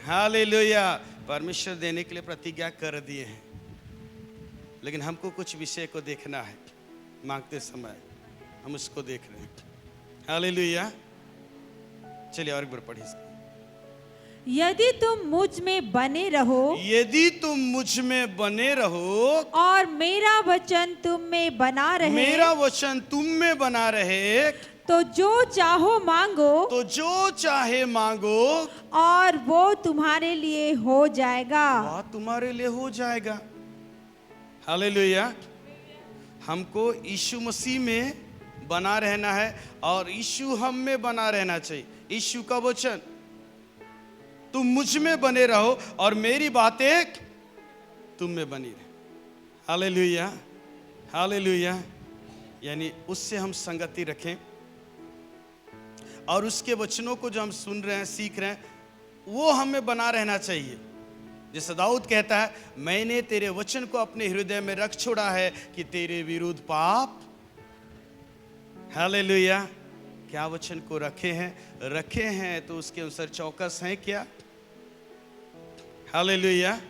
A: hallelujah. परमेश्वर देने के लिए प्रतिज्ञा कर दिए हैं, लेकिन हमको कुछ विषय को देखना है। मांगते समय हम उसको देख रहे हैं। हालेलुया। चलिए और एक बार पढ़िए इसको।
B: यदि तुम मुझ में बने रहो,
A: यदि तुम मुझ में बने रहो
B: और मेरा वचन तुम में बना रहे,
A: मेरा वचन तुम में बना रहे,
B: तो जो चाहो मांगो,
A: तो जो चाहे मांगो
B: और वो तुम्हारे लिए हो जाएगा।
A: वह तुम्हारे लिए हो जाएगा। हालेलुया। हमको यीशु मसीह में बना रहना है, और यीशु हम में बना रहना चाहिए। यीशु का वचन, तुम मुझ में बने रहो और मेरी बातें तुम में बनी रहे। Hallelujah, hallelujah. यानी उससे हम संगति रखें, और उसके वचनों को जो हम सुन रहे हैं, सीख रहे हैं, वो हमें बना रहना चाहिए। जैसे दाऊद कहता है, मैंने तेरे वचन को अपने हृदय में रख छोड़ा है कि तेरे विरुद्ध पाप। हालेलुया। क्या वचन को रखे हैं तो उसके अनुसार चौकस हैं क्या? हालेलुया।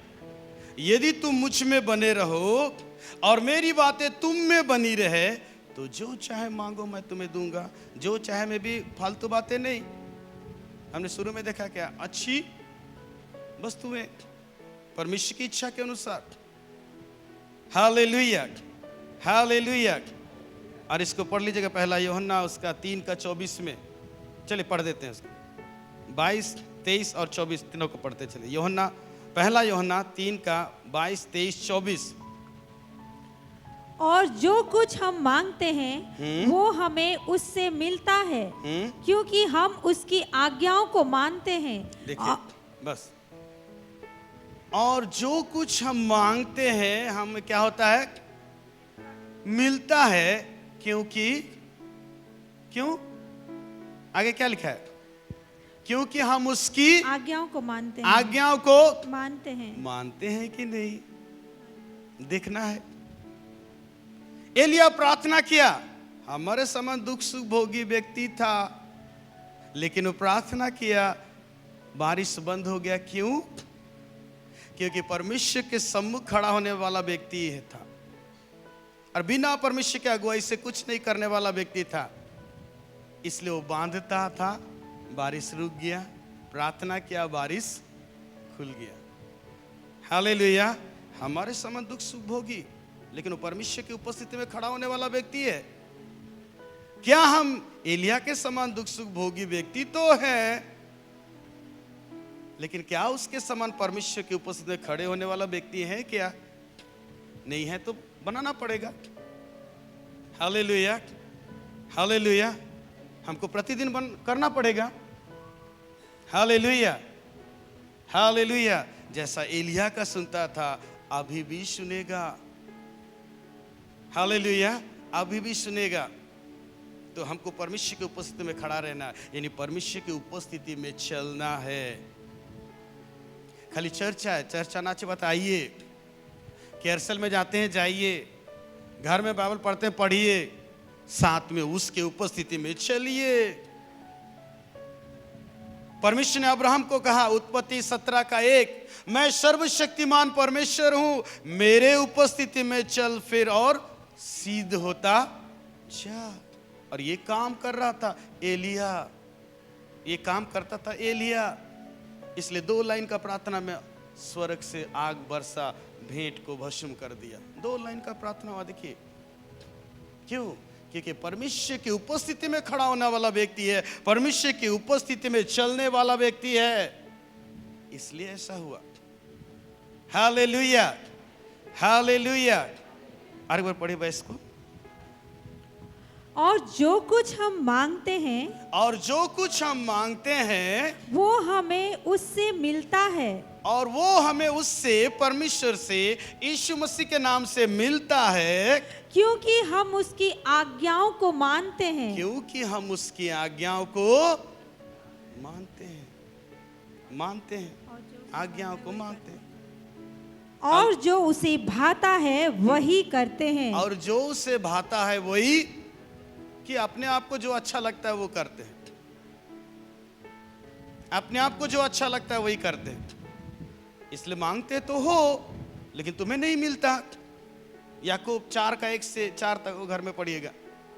A: यदि तुम मुझ में बने रहो और मेरी बातें तुम में बनी रहे, तो जो चाहे मांगो मैं तुम्हें दूंगा। जो चाहे में भी फालतू बातें नहीं। हमने शुरू में देखा क्या? अच्छी वस्तुएं परमेश्वर की इच्छा के अनुसार। Hallelujah, hallelujah. और इसको पढ़ लीजिएगा, पहला यूहन्ना उसका 3:24 में। चलिए पढ़ देते हैं उसको। 22, 23 और 24 तीनों को पढ़ते चले। यूहन्ना, पहला यूहन्ना 3:22, 23, 24।
B: और जो कुछ हम मांगते हैं वो हमें उससे मिलता है, क्योंकि हम उसकी आज्ञाओं को मानते हैं।
A: देखिए बस, और जो कुछ हम मांगते हैं हम क्या होता है? मिलता है। क्योंकि क्यों? आगे क्या लिखा है? क्योंकि हम उसकी
B: आज्ञाओं को मानते हैं।
A: आज्ञाओं को
B: मानते हैं
A: कि नहीं, देखना है। एलिया प्रार्थना किया, हमारे समान दुख सुख भोगी व्यक्ति था, लेकिन वो प्रार्थना किया, बारिश बंद हो गया। क्यों? क्योंकि परमेश्वर के सम्मुख खड़ा होने वाला व्यक्ति था, और बिना परमेश्वर के अगुवाई से कुछ नहीं करने वाला व्यक्ति था। इसलिए वो बांधता था, बारिश रुक गया, प्रार्थना किया, बारिश खुल गया। हालेलुया। हमारे समान दुख सुख भोगी, लेकिन वो परमेश्वर की उपस्थिति में खड़ा होने वाला व्यक्ति है। क्या हम एलिया के समान दुख सुख भोगी व्यक्ति तो है, लेकिन क्या उसके समान परमेश्वर की उपस्थिति में खड़े होने वाला व्यक्ति है क्या? नहीं है तो बनाना पड़ेगा। हालेलुया, हालेलुया, हमको प्रतिदिन करना पड़ेगा। Hallelujah, hallelujah. जैसा एलिया का सुनता था अभी भी सुनेगा। हालेलुया, अभी भी सुनेगा। तो हमको परमेश्वर की उपस्थिति में खड़ा रहना, यानी परमेश्वर की उपस्थिति में चलना है। खाली चर्चा है, चर्चा नाचे बताइए, कैरसल में जाते हैं जाइए, घर में बाइबल पढ़ते हैं पढ़िए, साथ में उसके उपस्थिति में चलिए। परमेश्वर ने अब्राहम को कहा उत्पत्ति 17:1, मैं सर्वशक्तिमान परमेश्वर हूं, मेरे उपस्थिति में चल फिर और सिद्ध होता जा। और ये काम कर रहा था एलिया, ये काम करता था एलिया। इसलिए 2 लाइन का प्रार्थना में स्वर्ग से आग बरसा, भेंट को भस्म कर दिया। 2 लाइन का प्रार्थना हुआ। देखिए क्यों? क्योंकि परमेश्वर की उपस्थिति में खड़ा होने वाला व्यक्ति है, परमेश्वर की उपस्थिति में चलने वाला व्यक्ति है, इसलिए ऐसा हुआ। Hallelujah, hallelujah. एक बार पढ़िए भाई इसको।
B: और जो कुछ हम मांगते हैं,
A: और जो कुछ हम मांगते हैं
B: वो हमें उससे मिलता है,
A: और वो हमें उससे, परमेश्वर से, यीशु मसीह के नाम से मिलता है,
B: क्योंकि हम उसकी आज्ञाओं को मानते हैं।
A: क्योंकि हम उसकी आज्ञाओं को मानते हैं, मानते हैं, आज्ञाओं को मानते हैं।
B: और जो उसे भाता है वही करते हैं।
A: और जो उसे भाता है वही, कि अपने आप को जो अच्छा लगता है वो करते हैं, अपने आप को जो अच्छा लगता है वही करते हैं। इसलिए मांगते तो हो लेकिन तुम्हें नहीं मिलता। याकूब 4:1 से 4 तक वो घर में पढ़िएगा।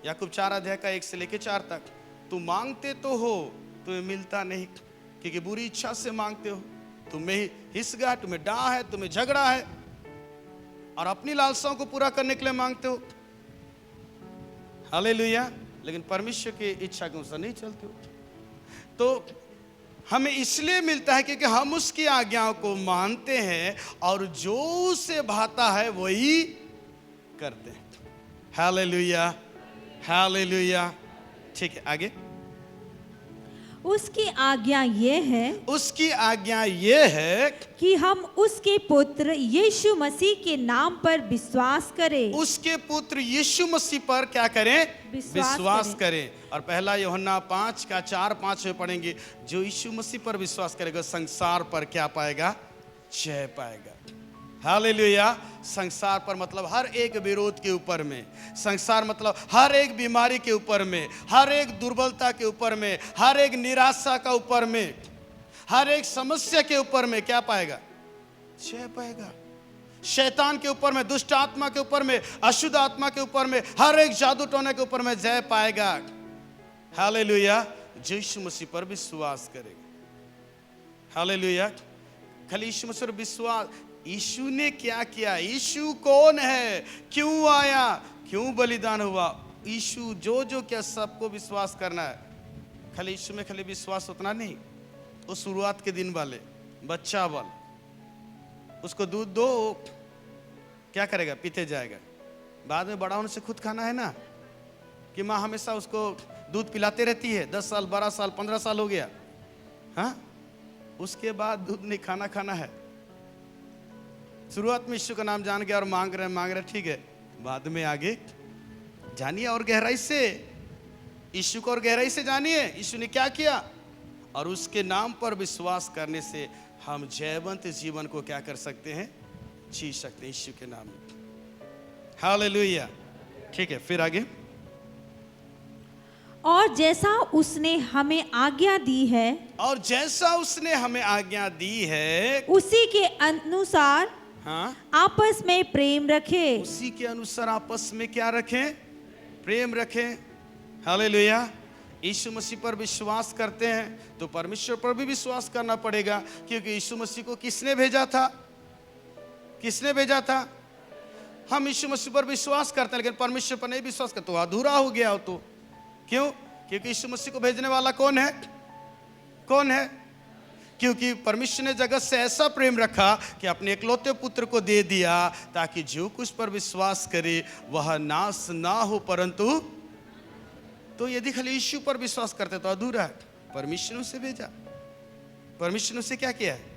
A: याकूब 4:1 से लेके 4 तक। तुम मांगते तो हो, तुम्हें मिलता नहीं, क्योंकि बुरी इच्छा से मांगते हो। तुम्हें हिस्सा, तुम्हें डाह है, तुम्हें झगड़ा है, और अपनी लालसाओं को पूरा करने के लिए मांगते हो। हालेलुया। लेकिन परमेश्वर की इच्छा के अनुसार नहीं चलते हो। तो हमें इसलिए मिलता है क्योंकि हम उसकी आज्ञाओं को मानते हैं, और जो उसे भाता है वही करते हैं। Hallelujah, hallelujah. ठीक है, आगे।
B: उसकी आज्ञा ये है,
A: उसकी आज्ञा ये है
B: कि हम उसके पुत्र यीशु मसीह के नाम पर विश्वास करें।
A: उसके पुत्र यीशु मसीह पर क्या करें?
B: विश्वास
A: करें। और 1 यूहन्ना 5:4-5 में पढ़ेंगे, जो यीशु मसीह पर विश्वास करेगा संसार पर क्या पाएगा? जय पाएगा। हालेलुया। संसार पर मतलब हर एक विरोध के ऊपर में, संसार मतलब हर एक बीमारी के ऊपर में, हर एक दुर्बलता के ऊपर में, हर एक निराशा का ऊपर में, हर एक समस्या के ऊपर में क्या पाएगा? जय पाएगा। शैतान के ऊपर में, दुष्ट आत्मा के ऊपर में, अशुद्ध आत्मा के ऊपर में, हर एक जादू टोने के ऊपर में जय पाएगा। हालेलुया। यीशु मसीह पर विश्वास करेगा। हालेलुया। खाली यीशु मसीह पर विश्वास। यीशु ने क्या किया? यीशु कौन है? क्यों आया? क्यों बलिदान हुआ? यीशु जो जो क्या, सबको विश्वास करना है। खाली यीशु में खाली विश्वास उतना नहीं, वो शुरुआत के दिन वाले बच्चा वाले, उसको दूध दो क्या करेगा? पीते जाएगा। बाद में बड़ा होने से खुद खाना है ना, कि माँ हमेशा उसको दूध पिलाते रहती है। 10 साल, 12 साल, 15 साल हो गया, हाँ, उसके बाद दूध नहीं, खाना खाना है। शुरुआत में यीशु का नाम जान गया और मांग रहे, ठीक है। बाद में आगे जानिए और गहराई से यीशु को, और गहराई से जानिए यीशु ने क्या किया, और उसके नाम पर विश्वास करने से हम जयवंत जीवन को क्या कर सकते हैं? जी सकते हैं यीशु के नाम में। हालेलुया। ठीक है, फिर आगे।
B: और जैसा उसने हमें आज्ञा दी है,
A: और जैसा उसने हमें आज्ञा दी है,
B: उसी के अनुसार
A: हाँ,
B: आपस में प्रेम रखें।
A: उसी के अनुसार आपस में क्या रखें? प्रेम रखें। हालेलुया। यीशु मसीह पर विश्वास करते हैं तो परमेश्वर पर भी विश्वास करना पड़ेगा, क्योंकि यीशु मसीह को किसने भेजा था? किसने भेजा था? हम यीशु मसीह पर विश्वास करते हैं लेकिन परमेश्वर पर नहीं विश्वास करते, तो अधूरा हो गया हो। तो क्यों? क्योंकि यीशु मसीह को भेजने वाला कौन है? कौन है? क्योंकि परमेश्वर ने जगत से ऐसा प्रेम रखा कि अपने इकलौते पुत्र को दे दिया, ताकि जो कुछ पर विश्वास करे वह नाश ना हो परंतु। तो यदि खाली यीशु पर विश्वास करते तो अधूरा है। परमेश्वर ने उसे भेजा, परमेश्वर ने उसे क्या किया है?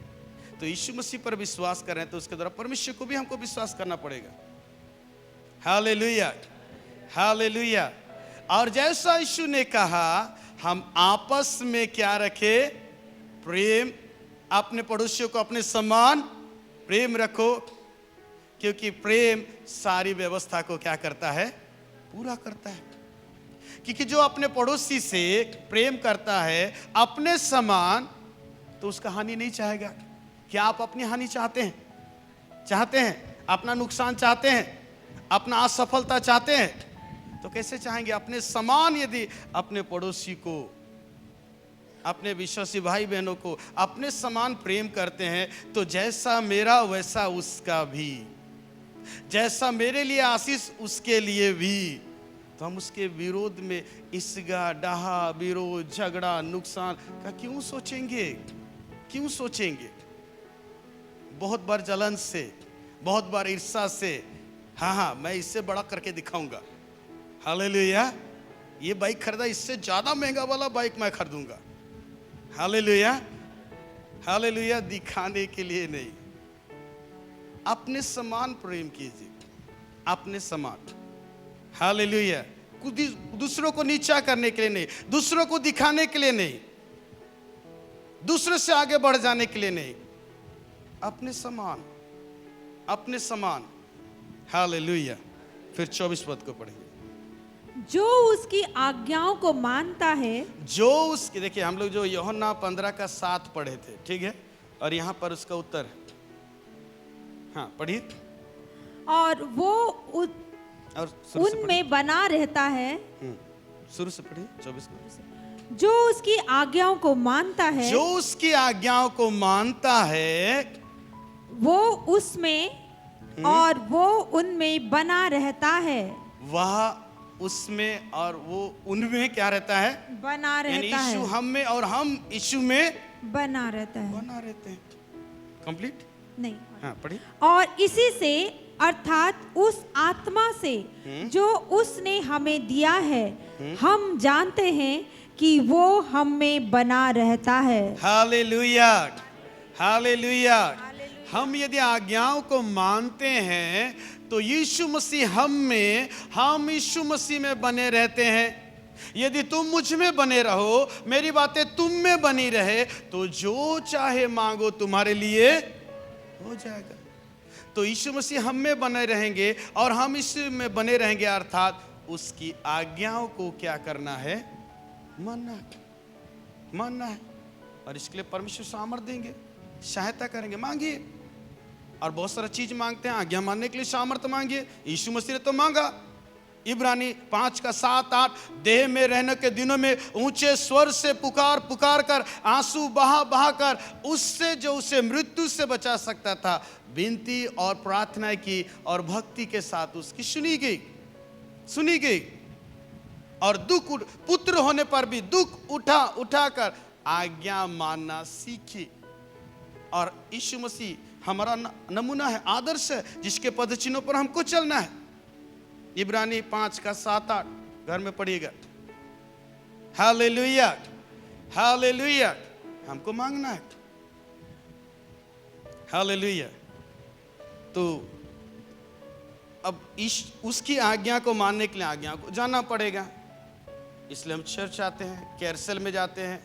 A: तो यीशु मसीह पर विश्वास कर रहे हैं, तो उसके द्वारा परमेश्वर को भी हमको विश्वास करना पड़ेगा। Hallelujah, hallelujah. और जैसा यीशु ने कहा, हम आपस में क्या रखे? प्रेम। अपने पड़ोसियों को अपने समान प्रेम रखो, क्योंकि प्रेम सारी व्यवस्था को क्या करता है? पूरा करता है। क्योंकि जो अपने पड़ोसी से प्रेम करता है अपने समान, तो उसका हानि नहीं चाहेगा। क्या आप अपनी हानि चाहते हैं? चाहते हैं? अपना नुकसान चाहते हैं? अपना असफलता चाहते हैं? तो कैसे चाहेंगे? अपने समान यदि अपने पड़ोसी को, अपने विश्वासी भाई बहनों को अपने समान प्रेम करते हैं, तो जैसा मेरा वैसा उसका भी, जैसा मेरे लिए आशीष उसके लिए भी। तो हम उसके विरोध में ईर्ष्या, डाहा, विरोध, झगड़ा, नुकसान का क्यों सोचेंगे? क्यों सोचेंगे? बहुत बार जलन से, बहुत बार ईर्ष्या से, हाँ मैं इससे बड़ा करके दिखाऊंगा। हालेलुया, ये बाइक खरीदा, इससे ज्यादा महंगा वाला बाइक मैं खरीदूंगा। Hallelujah, hallelujah. दिखाने के लिए नहीं, अपने समान प्रेम कीजिए, अपने समान। हालेलुया। दूसरों को नीचा करने के लिए नहीं, दूसरों को दिखाने के लिए नहीं, दूसरों से आगे बढ़ जाने के लिए नहीं, अपने समान, अपने समान। हालेलुया। फिर 24 पद को पढ़ेंगे।
B: जो उसकी आज्ञाओं को मानता है,
A: जो उसकी, देखिए हम लोग जो यूहन्ना 15 का 7 पढ़े थे, ठीक है, और यहाँ पर उसका उत्तर है। हाँ पढ़िए।
B: और वो
A: और शुरू से
B: उनमें बना रहता है।
A: शुरू से पढ़िए 24 को।
B: जो उसकी आज्ञाओं को मानता है,
A: जो उसकी आज्ञाओं को मानता है,
B: वो उसमें और वो उनमें बना रहता है।
A: वह उसमें और वो उनमें क्या रहता है?
B: बना
A: यानी
B: रहता
A: यीशु
B: है,
A: हम में और हम यीशु में
B: बना रहता है।
A: बना रहते हैं। कंप्लीट
B: नहीं।
A: हाँ पढ़िए।
B: और इसी से, अर्थात उस आत्मा से जो उसने हमें दिया है, हम जानते हैं कि वो हम में बना रहता है।
A: Hallelujah, hallelujah. हम यदि आज्ञाओं को मानते हैं, तो यीशु मसीह हम में, हम यीशु मसीह में बने रहते हैं। यदि तुम मुझ में बने रहो, मेरी बातें तुम में बनी रहे, तो जो चाहे मांगो तुम्हारे लिए हो जाएगा। तो यीशु मसीह हम में बने रहेंगे और हम यीशु में बने रहेंगे, अर्थात उसकी आज्ञाओं को क्या करना है? मानना है, मानना है। और इसके लिए परमेश्वर सामर्थ्य देंगे, सहायता करेंगे। मांगिए। और बहुत सारा चीज मांगते हैं, आज्ञा मानने के लिए सामर्थ्य मांगिए। यीशु मसीह ने तो मांगा। इब्रानी 5 का 7-8, देह में रहने के दिनों में ऊंचे स्वर से पुकार पुकार कर, आंसू बहा बहा कर उससे जो उसे मृत्यु से बचा सकता था, विनती और प्रार्थना की और भक्ति के साथ उसकी सुनी गई, सुनी गई। और दुख, पुत्र होने पर भी दुख उठा उठा कर आज्ञा मानना सीखी। और यीशु मसीह हमारा नमूना है, आदर्श है, जिसके पदचिन्हों पर हमको चलना है। इब्रानी 5 का 7-8 घर में पढ़िएगा। Hallelujah, hallelujah. हमको मांगना है। हालेलुया। तो अब उसकी आज्ञा को मानने के लिए आज्ञा को जानना पड़ेगा। इसलिए हम चर्च आते हैं, कैरसल में जाते हैं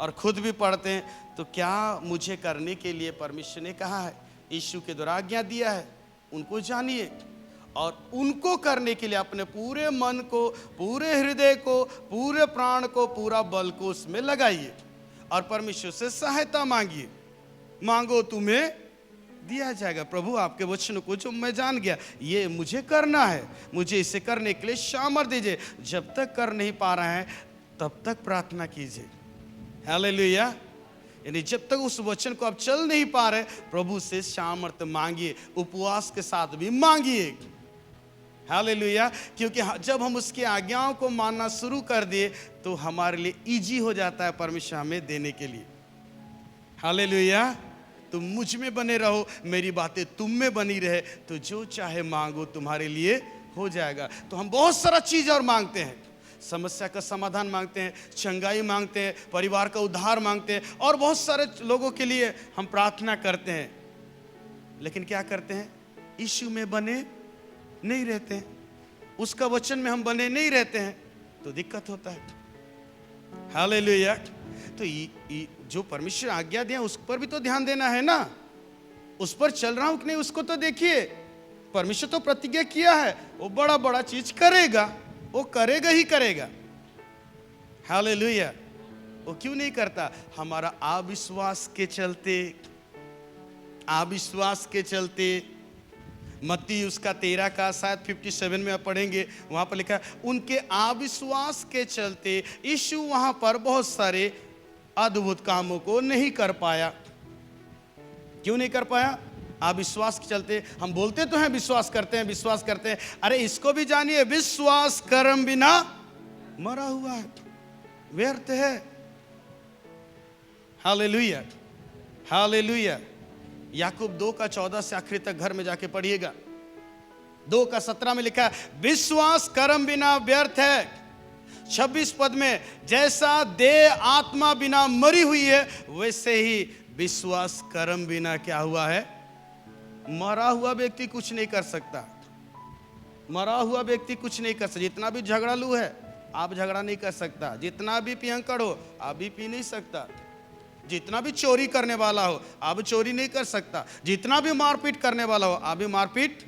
A: और खुद भी पढ़ते हैं। तो क्या मुझे करने के लिए परमेश्वर ने कहा है, यीशु के द्वारा आज्ञा दिया है, उनको जानिए और उनको करने के लिए अपने पूरे मन को, पूरे हृदय को, पूरे प्राण को, पूरा बल को उसमें लगाइए और परमेश्वर से सहायता मांगिए। मांगो तुम्हें दिया जाएगा। प्रभु आपके वचन को जो मैं जान गया, ये मुझे करना है, मुझे इसे करने के लिए सामर्थ्य दीजिए। जब तक कर नहीं पा रहे हैं तब तक प्रार्थना कीजिए। हालेलुया। यानी जब तक उस वचन को आप चल नहीं पा रहे, प्रभु से सामर्थ्य मांगिए, उपवास के साथ भी मांगिए। हालेलुया। क्योंकि जब हम उसकी आज्ञाओं को मानना शुरू कर दिए, तो हमारे लिए इजी हो जाता है परमेश्वर हमें देने के लिए। हालेलुया। तुम मुझ में बने रहो, मेरी बातें तुम में बनी रहे, तो जो चाहे मांगो तुम्हारे लिए हो जाएगा। तो हम बहुत सारा चीज और मांगते हैं, समस्या का समाधान मांगते हैं, चंगाई मांगते हैं, परिवार का उद्धार मांगते हैं, और बहुत सारे लोगों के लिए हम प्रार्थना करते हैं। लेकिन क्या करते हैं? यीशु में बने नहीं रहते हैं, उसका वचन में हम बने नहीं रहते हैं, तो दिक्कत होता है। हालेलुया। तो जो परमेश्वर आज्ञा दिया उस पर भी तो ध्यान देना है ना, उस पर चल रहा हूं कि नहीं उसको तो देखिए। परमेश्वर तो प्रतिज्ञा किया है, वो बड़ा बड़ा चीज करेगा, वो करेगा ही करेगा। हालेलुया। वो क्यों नहीं करता? हमारा अविश्वास के चलते मत्ती उसका 13 का शायद 57 में आप पढ़ेंगे, वहां पर लिखा है उनके अविश्वास के चलते यीशु वहां पर बहुत सारे अद्भुत कामों को नहीं कर पाया। क्यों नहीं कर पाया? अविश्वास के चलते। हम बोलते तो हैं विश्वास करते हैं, अरे इसको भी जानिए, विश्वास कर्म बिना मरा हुआ है, व्यर्थ है। Hallelujah, hallelujah. याकूब 2 का 14 से आखिरी तक घर में जाके पढ़िएगा। 2 का 17 में लिखा है विश्वास कर्म बिना व्यर्थ है। 26 पद में जैसा देह आत्मा बिना मरी हुई है, वैसे ही विश्वास कर्म बिना क्या हुआ है? मरा हुआ व्यक्ति कुछ नहीं कर सकता। मरा हुआ व्यक्ति कुछ नहीं कर सकता। जितना भी झगड़ालू है, आप झगड़ा नहीं कर सकता। जितना भी पियंकड़ हो, आप भी पी नहीं सकता। जितना भी चोरी करने वाला हो, आप चोरी नहीं कर सकता। जितना भी मारपीट करने वाला हो, आप भी मारपीट।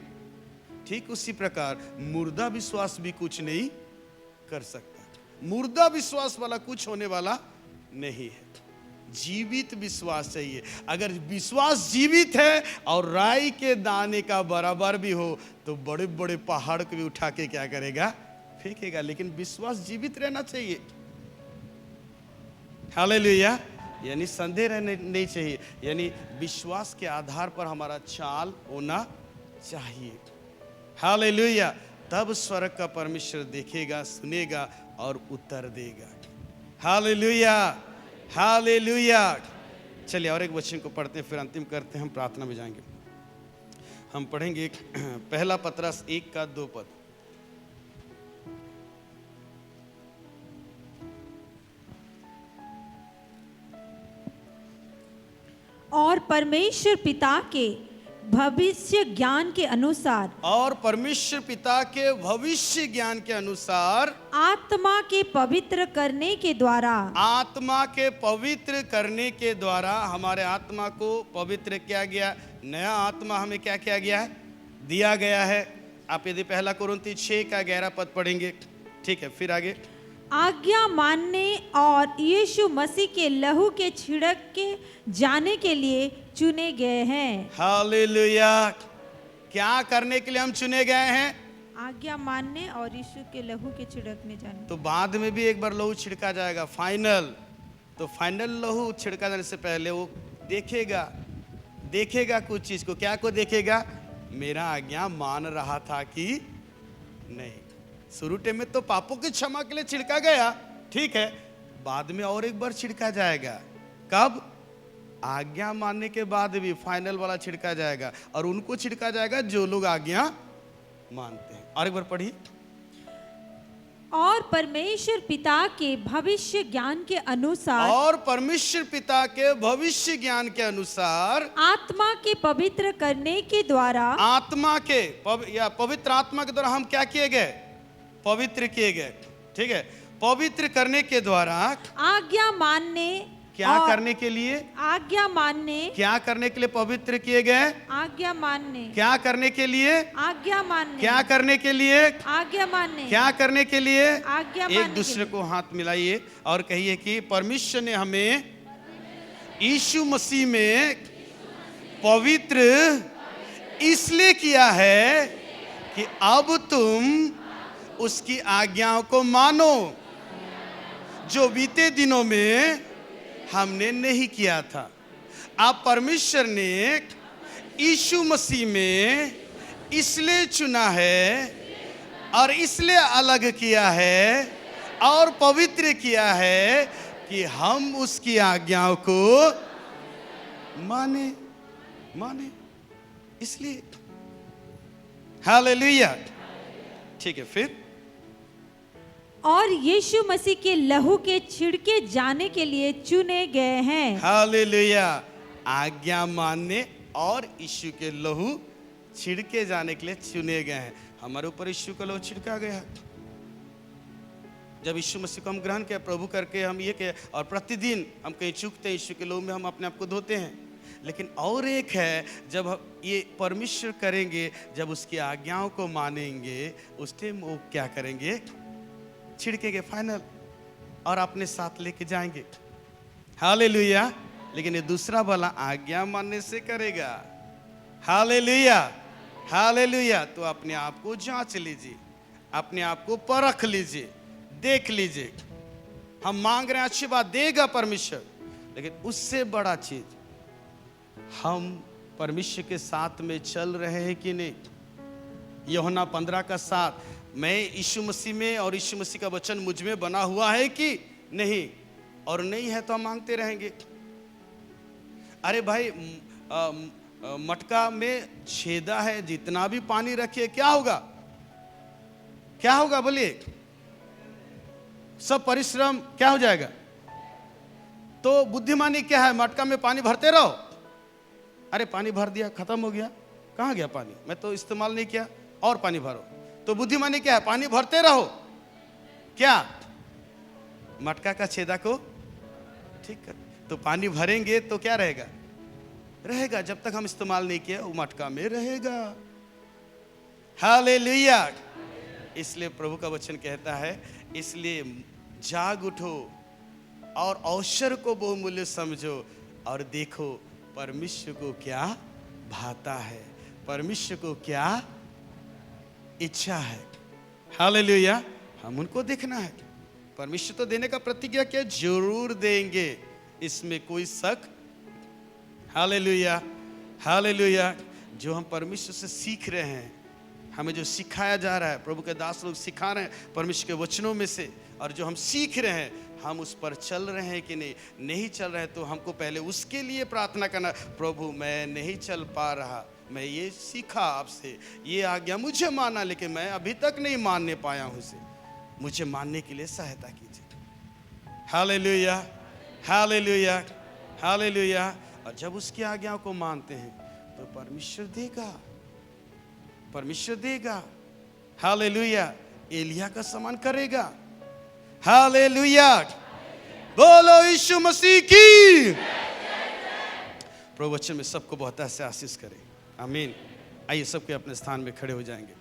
A: ठीक उसी प्रकार मुर्दा विश्वास भी कुछ नहीं कर सकता। मुर्दा विश्वास वाला कुछ होने वाला नहीं है। जीवित विश्वास चाहिए। अगर विश्वास जीवित है और राई के दाने का बराबर भी हो, तो बड़े बड़े पहाड़ को भी उठा के क्या करेगा? फेंकेगा। लेकिन विश्वास जीवित रहना चाहिए। हालेलुया। यानी संदेह रहने नहीं चाहिए, यानी विश्वास के आधार पर हमारा चाल होना चाहिए। हालेलुया। तब स्वर्ग का परमेश्वर देखेगा, सुनेगा और उत्तर देगा। Hallelujah, hallelujah. चलिए और एक वचन को पढ़ते हैं, फिर अंतिम करते हैं, हम प्रार्थना में जाएंगे। हम पढ़ेंगे पहला पतरस 1 का 2 पद।
B: और परमेश्वर पिता के भविष्य ज्ञान के अनुसार,
A: और परमेश्वर पिता के भविष्य ज्ञान के अनुसार
B: आत्मा के पवित्र करने के द्वारा,
A: आत्मा के पवित्र करने के द्वारा हमारे आत्मा को पवित्र किया गया। नया आत्मा हमें क्या किया गया है? दिया गया है। आप यदि 1 कोरिन्थी 6 का 11 पद पढ़ेंगे, ठीक है, फिर आगे।
B: आज्ञा मानने और यीशु मसीह के लहू के छिड़क के जाने के लिए चुने गए हैं।
A: हालेलुया। क्या करने के लिए हम चुने गए हैं?
B: आज्ञा मानने और यीशु के लहू के छिड़कने जाने।
A: तो बाद में भी एक बार लहू छिड़का जाएगा, फाइनल। तो फाइनल लहू छिड़का जाने से पहले वो देखेगा कुछ चीज को। क्या को देखेगा? मेरा आज्ञा मान रहा था कि नहीं। शुरू में तो पापों की क्षमा के लिए छिड़का गया, ठीक है, बाद में और एक बार छिड़का जाएगा। कब? आज्ञा मानने के बाद भी फाइनल वाला छिड़का जाएगा, और उनको छिड़का जाएगा जो लोग आज्ञा मानते हैं। और एक बार पढ़िए।
B: और परमेश्वर पिता के भविष्य ज्ञान के अनुसार,
A: और परमेश्वर पिता के भविष्य ज्ञान के अनुसार
B: आत्मा के पवित्र करने के द्वारा,
A: आत्मा के या पवित्र आत्मा के द्वारा हम क्या किए गए? पवित्र किए गए, ठीक है। पवित्र करने के द्वारा
B: आज्ञा मानने,
A: क्या करने के लिए?
B: आज्ञा मानने।
A: क्या करने के लिए पवित्र किए गए?
B: आज्ञा मानने।
A: क्या करने के लिए?
B: आज्ञा मानने।
A: क्या करने के लिए?
B: आज्ञा मानने।
A: क्या करने के लिए?
B: आज्ञा मानने।
A: एक दूसरे को हाथ मिलाइए और कहिए कि परमेश्वर ने हमें यीशु मसीह में पवित्र इसलिए किया है कि अब तुम उसकी आज्ञाओं को मानो, जो बीते दिनों में हमने नहीं किया था। अब परमेश्वर ने यीशु मसीह में इसलिए चुना है और इसलिए अलग किया है और पवित्र किया है कि हम उसकी आज्ञाओं को माने माने। इसलिए हालेलुया। ठीक है, फिर
B: और यीशु मसीह के लहू के छिड़के जाने के लिए चुने गए हैं।
A: हालेलुया। आज्ञा मानने और यीशु के लहू छिड़के जाने के लिए चुने गए हैं। हमारे ऊपर यीशु का लहू छिड़का गया है। जब यीशु मसीह को हम ग्रहण किया, प्रभु करके हम ये किया, और प्रतिदिन हम कहीं चूकते हैं, यीशु के लहू में हम अपने आप को धोते हैं। लेकिन और एक है, जब हम ये परमेश्वर करेंगे, जब उसकी आज्ञाओं को मानेंगे, उस टाइम वो क्या करेंगे? छिड़केंगे फाइनल, और अपने साथ लेके जाएंगे। हालेलुया। लेकिन ये दूसरा वाला आज्ञा मानने से करेगा। Hallelujah hallelujah. तो अपने आप को जांच लीजिए, अपने आप को परख लीजिए, देख लीजिए। हम मांग रहे हैं, अच्छी बात, देगा परमेश्वर, लेकिन उससे बड़ा चीज, हम परमेश्वर के साथ में चल रहे हैं कि नहीं। यूहन्ना 15:7, मैं यीशु मसीह में और यीशु मसीह का वचन मुझ में बना हुआ है कि नहीं, और नहीं है तो हम मांगते रहेंगे। अरे भाई, मटका में छेदा है, जितना भी पानी रखिए क्या होगा? क्या होगा बोलिए? सब परिश्रम क्या हो जाएगा? तो बुद्धिमानी क्या है? मटका में पानी भरते रहो। अरे पानी भर दिया, खत्म हो गया, कहाँ गया पानी? मैं तो इस्तेमाल नहीं किया, और पानी भरो। तो बुद्धिमानी क्या है? पानी भरते रहो। क्या? मटका का छेदा को ठीक कर। तो पानी भरेंगे तो क्या रहेगा? रहेगा। जब तक हम इस्तेमाल नहीं किया, वो मटका में रहेगा। हालेलुया। इसलिए प्रभु का वचन कहता है, इसलिए जाग उठो और अवसर को बहुमूल्य समझो, और देखो परमेश्वर को क्या भाता है, परमेश्वर को क्या इच्छा है। हालेलुया। हम उनको देखना है। परमेश्वर तो देने का प्रतिज्ञा किया, जरूर देंगे, इसमें कोई शक। Hallelujah hallelujah. जो हम परमेश्वर से सीख रहे हैं, हमें जो सिखाया जा रहा है, प्रभु के दास लोग सिखा रहे हैं परमेश्वर के वचनों में से, और जो हम सीख रहे हैं, हम उस पर चल रहे हैं कि नहीं। नहीं चल रहे हैं तो हमको पहले उसके लिए प्रार्थना करना, प्रभु मैं नहीं चल पा रहा, मैं ये सीखा आपसे, ये आज्ञा मुझे माना, लेकिन मैं अभी तक नहीं मानने पाया हूँ इसे, मुझे मानने के लिए सहायता कीजिए। Hallelujah hallelujah hallelujah. और जब उसकी आज्ञाओं को मानते हैं तो परमेश्वर देगा, परमेश्वर देगा। हालेलुया। एलिया का समान करेगा। हालेलुया। बोलो यीशु मसीह की। प्रभु वचन में सबको बहुत से आशीष करे। आमीन। आइए सबके अपने स्थान में खड़े हो जाएंगे।